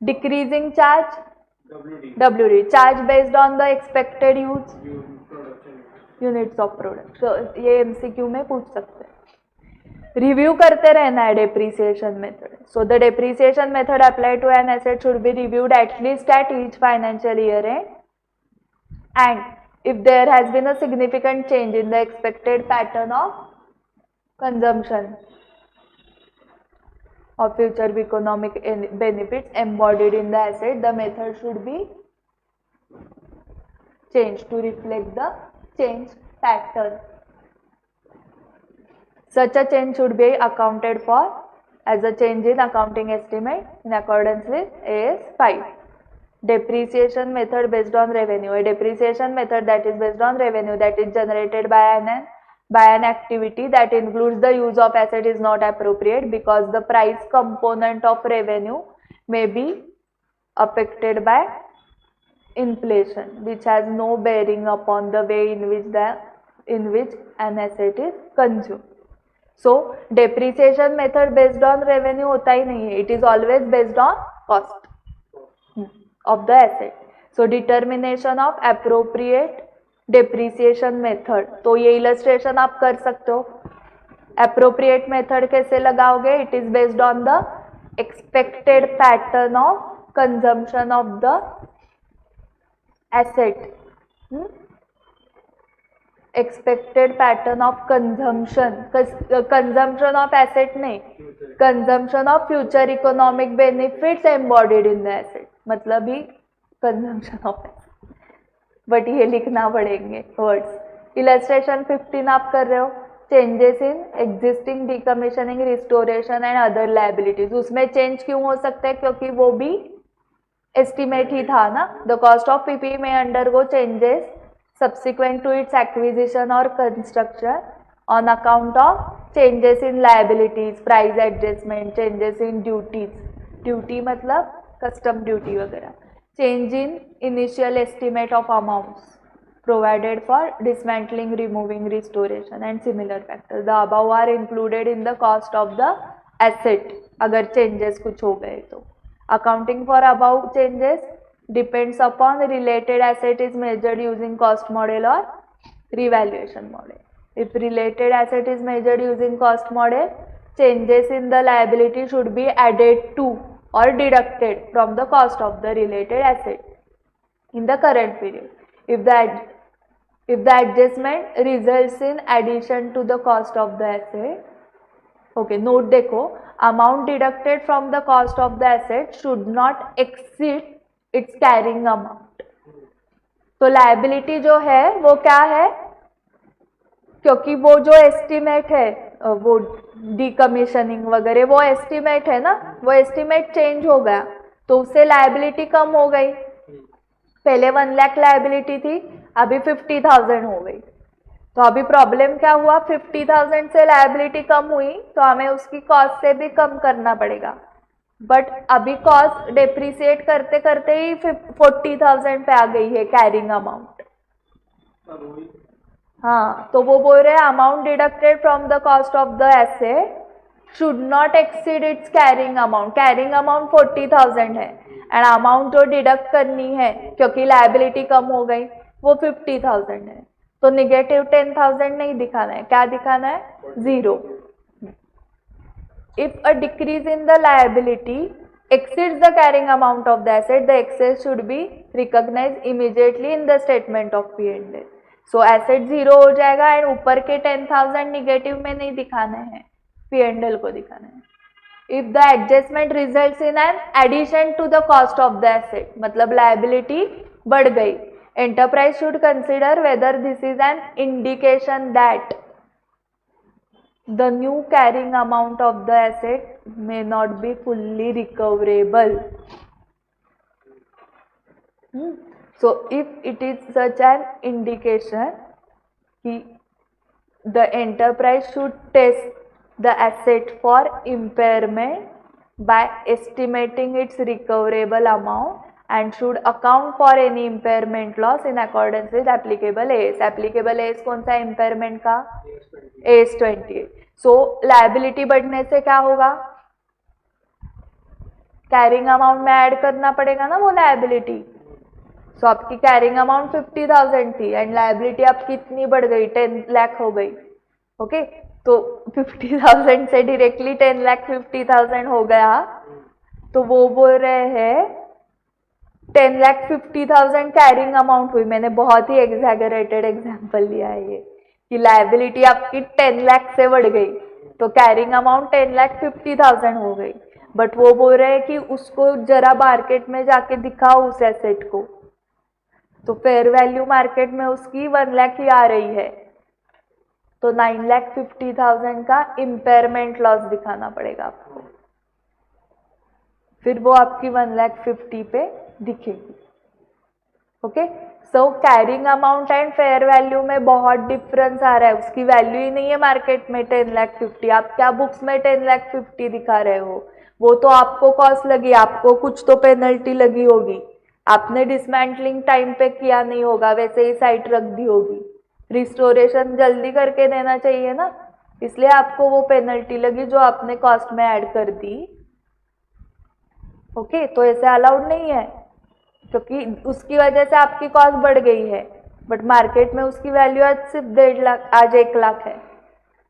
decreasing charge WD, charge based on the expected use units of product. So ये MCQ में पूछ सकते हैं, रिव्यू करते रहना है depreciation method. So the depreciation method apply to an asset should be reviewed at least at each financial year end, and if there has been a significant change in the expected pattern of consumption of future economic benefits embodied in the asset, the method should be changed to reflect the change pattern. Such a change should be accounted for as a change in accounting estimate in accordance with AS 5. Depreciation method based on revenue. A depreciation method that is based on revenue that is generated by an activity that includes the use of asset is not appropriate because the price component of revenue may be affected by inflation, which has no bearing upon the way in which an asset is consumed. So depreciation method based on revenue होता ही नहीं है, it is always based on cost of the asset. So determination of appropriate depreciation method, तो ये illustration आप कर सकते हो। Appropriate method कैसे लगाओगे? It is based on the expected pattern of consumption of the asset. Expected pattern of consumption of asset नहीं, consumption of future economic benefits embodied in the asset, मतलब ही कंजम्पशन ऑफ एसेट, बट ये लिखना पड़ेंगे words. Illustration 15 आप कर रहे हो, changes in existing decommissioning restoration and other liabilities. उसमें चेंज क्यों हो सकता है? क्योंकि वो भी एस्टिमेट ही था ना। द कॉस्ट ऑफ पीपी में undergo changes subsequent to its acquisition or construction on account of changes in liabilities, price adjustment, changes in duties, duty मतलब custom duty वगैरह, change in initial estimate of amounts provided for dismantling, removing, restoration and similar factors. The above are included in the cost of the asset अगर changes कुछ हो गए तो। Accounting for above changes depends upon the related asset is measured using cost model or revaluation model. If related asset is measured using cost model, changes in the liability should be added to or deducted from the cost of the related asset in the current period. If the adjustment results in addition to the cost of the asset, okay, note देखो, amount deducted from the cost of the asset should not exceed it's carrying amount. तो liability जो है वो क्या है? क्योंकि वो जो एस्टिमेट है, वो डीकमीशनिंग वगैरह वो एस्टिमेट है ना, वो एस्टिमेट चेंज हो गया तो उससे लायबिलिटी कम हो गई। पहले 1 लाख लायबिलिटी थी, अभी 50,000 हो गई। तो अभी प्रॉब्लम क्या हुआ? 50,000 से लायबिलिटी कम हुई तो हमें उसकी कॉस्ट से भी कम करना पड़ेगा, बट अभी कॉस्ट डेप्रिसिएट करते करते ही 40,000 पे आ गई है कैरिंग अमाउंट। हाँ, तो वो बोल रहे हैं amount deducted from the cost of the asset should not exceed it's carrying amount. Carrying amount 40,000 है एंड अमाउंट जो डिडक्ट करनी है क्योंकि लायबिलिटी कम हो गई वो 50,000 है, तो निगेटिव 10,000 नहीं दिखाना है, क्या दिखाना है? 0। If a decrease in the liability exceeds the carrying amount of the asset, the excess should be recognized immediately in the statement of P&L. So asset 0 हो जाएगा एंड ऊपर के 10,000 निगेटिव में नहीं दिखाने हैं, P&L को दिखाना है। If the adjustment results in an addition to the cost of the asset, मतलब liability बढ़ गई, enterprise should consider whether this is an indication that the new carrying amount of the asset may not be fully recoverable. So if it is such an indication, the enterprise should test the asset for impairment by estimating its recoverable amount and should account for any impairment loss in accordance with applicable AS. Applicable AS कौन सा impairment का? AS 28. So liability बढ़ने से क्या होगा? Carrying amount में add करना पड़ेगा ना वो लायबिलिटी। सो आपकी कैरिंग अमाउंट 50,000 थी एंड लायबिलिटी आपकी इतनी बढ़ गई, 10 लाख हो गई। ओके, तो 50,000 से डायरेक्टली 10 लाख 50,000 हो गया, तो वो बोल रहे हैं 10 लाख 50,000 कैरिंग अमाउंट हुई। मैंने बहुत ही एग्जैगरेटेड एग्जांपल लिया है ये कि लायबिलिटी आपकी 10 लाख से बढ़ गई तो कैरिंग अमाउंट 10 लाख 50,000 हो गई, बट वो बोल रहे हैं कि उसको जरा मार्केट में जाके दिखाओ उस एसेट को, तो फेयर वैल्यू मार्केट में उसकी 1 लाख ही आ रही है, तो 9,50,000 का इम्पेयरमेंट लॉस दिखाना पड़ेगा आपको, फिर वो आपकी 1,50,000 पे दिखेगी। Okay, so carrying amount and fair value में बहुत डिफरेंस आ रहा है, उसकी वैल्यू ही नहीं है मार्केट में 10,50,000। आप क्या बुक्स में 10,50,000 दिखा रहे हो? वो तो आपको कॉस्ट लगी, आपको कुछ तो पेनल्टी लगी होगी, आपने डिसमेंटलिंग टाइम पे किया नहीं होगा, वैसे ही साइट रख दी होगी, रिस्टोरेशन जल्दी करके देना चाहिए ना, इसलिए आपको वो पेनल्टी लगी जो आपने कॉस्ट में ऐड कर दी। ओके, तो ऐसे अलाउड नहीं है। क्योंकि उसकी वजह से आपकी कॉस्ट बढ़ गई है, बट मार्केट में उसकी वैल्यू आज सिर्फ 1.5 लाख, आज 1 लाख है।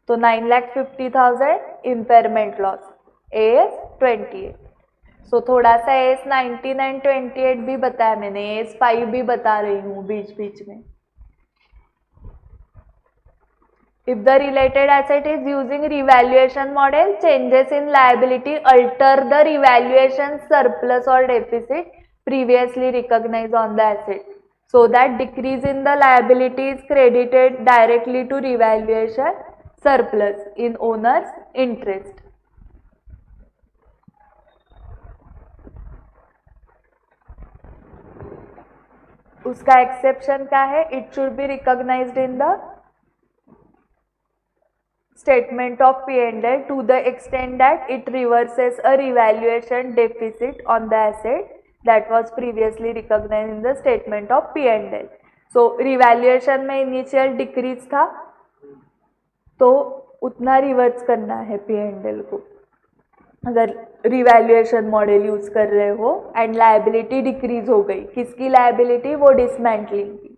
तो 9,50,000 इम्पेयरमेंट लॉस, AS 28। सो थोड़ा सा AS 99 28 भी बताया मैंने, AS 5 भी बता रही हूँ बीच बीच में। If the related asset is using revaluation model, changes in liability alter the revaluation surplus or deficit previously recognized on the asset, so that decrease in the liability is credited directly to revaluation surplus in owner's interest. उसका exception क्या है? It should be recognized in the statement of P&L to the extent that it reverses a revaluation deficit on the asset that was previously recognized in the statement of P&L. So revaluation में initial decrease था, तो उतना reverse करना है P&L को अगर revaluation model use कर रहे हो। एंड लायबिलिटी डिक्रीज हो गई, किसकी लायबिलिटी? वो डिसमेंटलिंग की।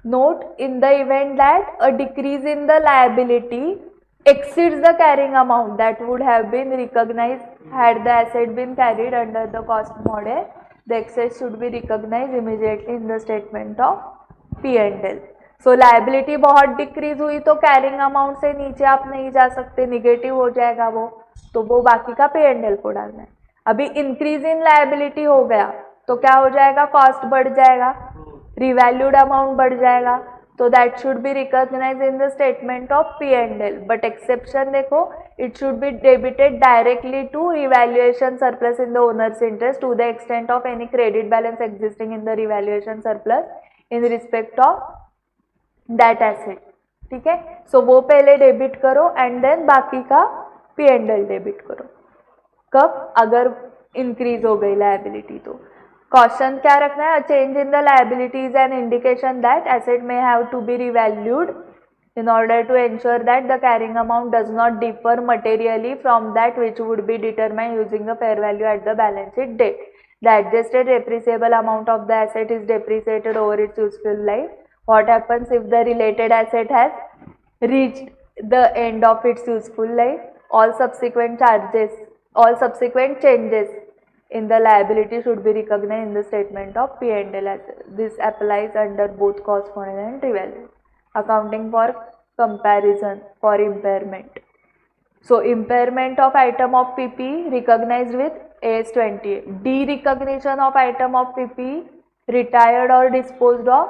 Note, in the event that a decrease in the liability exceeds the carrying amount that would have been recognized had the asset been carried under the cost model, the excess should be recognized immediately in the statement of P&L. So liability बहुत decrease हुई तो carrying amount से नीचे आप नहीं जा सकते, negative हो जाएगा वो, तो वो बाकी का P&L को डालना है। अभी इंक्रीज इन लायबिलिटी हो गया तो क्या हो जाएगा? कॉस्ट बढ़ जाएगा, रिवैल्यूड अमाउंट बढ़ जाएगा, तो that should be recognise in the statement of P&L। But exception देखो, it should be debited directly to revaluation surplus in the owners interest to the extent of any credit balance existing in the revaluation surplus in respect of that asset. ठीक है, सो वो पहले debit करो and then बाकी का P&L debit करो। कब? अगर इंक्रीज हो गई लायबिलिटी तो। कॉशन क्या रखना है? Change in the liability is an indication that asset may have to be revalued in order to ensure that the carrying amount does not differ materially from that which would be determined using the fair value at the balance sheet date. The adjusted depreciable amount of the asset is depreciated over its useful life. What happens if the related asset has reached the end of its useful life? All subsequent changes in the liability should be recognized in the statement of P&L. This applies under both cost model and revalue. Accounting for comparison for impairment. So impairment of item of PP recognized with AS 28. De-recognition of item of PP retired or disposed of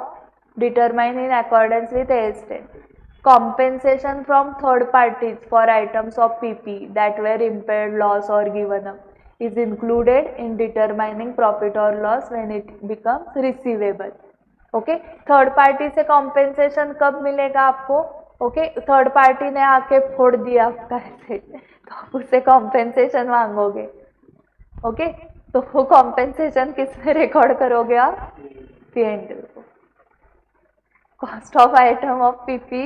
determined in accordance with AS 10. Compensation from third parties for items of PP that were impaired, loss or given up is included in determining profit or loss when it becomes receivable. Okay, third party से compensation कब मिलेगा आपको? Okay, third party ने आके फोड़ दिया आपका asset तो आप उससे कॉम्पेंसेशन मांगोगे। ओके, तो वो कॉम्पेंसेशन किस में रिकॉर्ड करोगे आप? P&L को। Cost of item of PP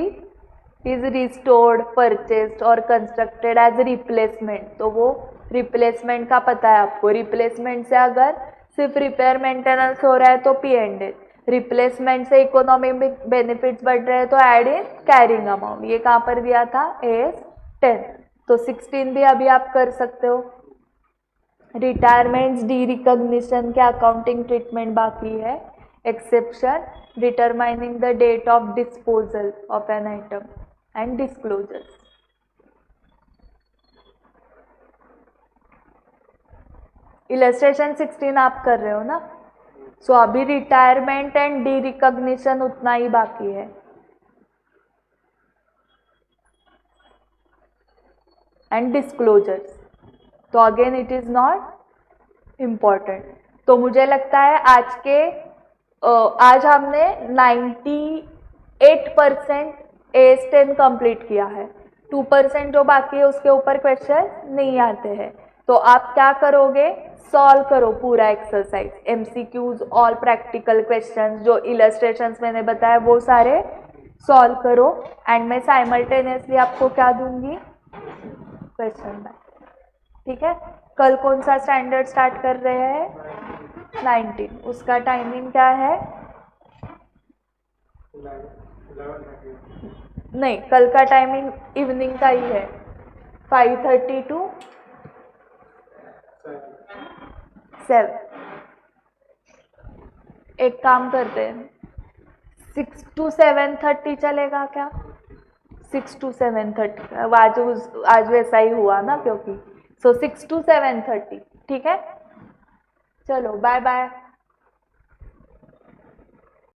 is restored, purchased और कंस्ट्रक्टेड एज रिप्लेसमेंट, तो वो रिप्लेसमेंट का पता है आपको। रिप्लेसमेंट से अगर सिर्फ रिपेयर मेंटेनेंस हो रहा है तो P&L, रिप्लेसमेंट से इकोनॉमिक बेनिफिट्स बढ़ रहे हैं तो ऐड इन कैरिंग अमाउंट। ये कहाँ पर दिया था? AS 10। तो 16 भी अभी आप कर सकते हो। रिटायरमेंट्स डी रिकॉग्निशन के अकाउंटिंग ट्रीटमेंट बाकी है। Exception, determining the date of disposal of an item and disclosures. Illustration 16 आप कर रहे हो ना? सो अभी रिटायरमेंट एंड डी रिकॉग्निशन उतना ही बाकी है। एंड डिस्क्लोजर्स, तो again it is not important. तो मुझे लगता है आज हमने 98% AS 10 कंप्लीट किया है। 2% जो बाकी है उसके ऊपर क्वेश्चन नहीं आते हैं। तो आप क्या करोगे? सॉल्व करो पूरा exercise, MCQs, all practical questions, जो इलस्ट्रेशंस मैंने बताया वो सारे सॉल्व करो। एंड मैं साइमल्टेनियसली आपको क्या दूंगी? Question bank. ठीक है, कल कौन सा स्टैंडर्ड स्टार्ट कर रहे हैं? 19 उसका टाइमिंग क्या है? 11:30 नहीं, कल का टाइमिंग इवनिंग का ही है, 5:30 to 7। एक काम करते हैं, 6 to 7:30 चलेगा क्या? 6 to 7:30, अब आज वैसा ही हुआ ना, क्योंकि 6 to 7:30, ठीक है। चलो बाय बाय।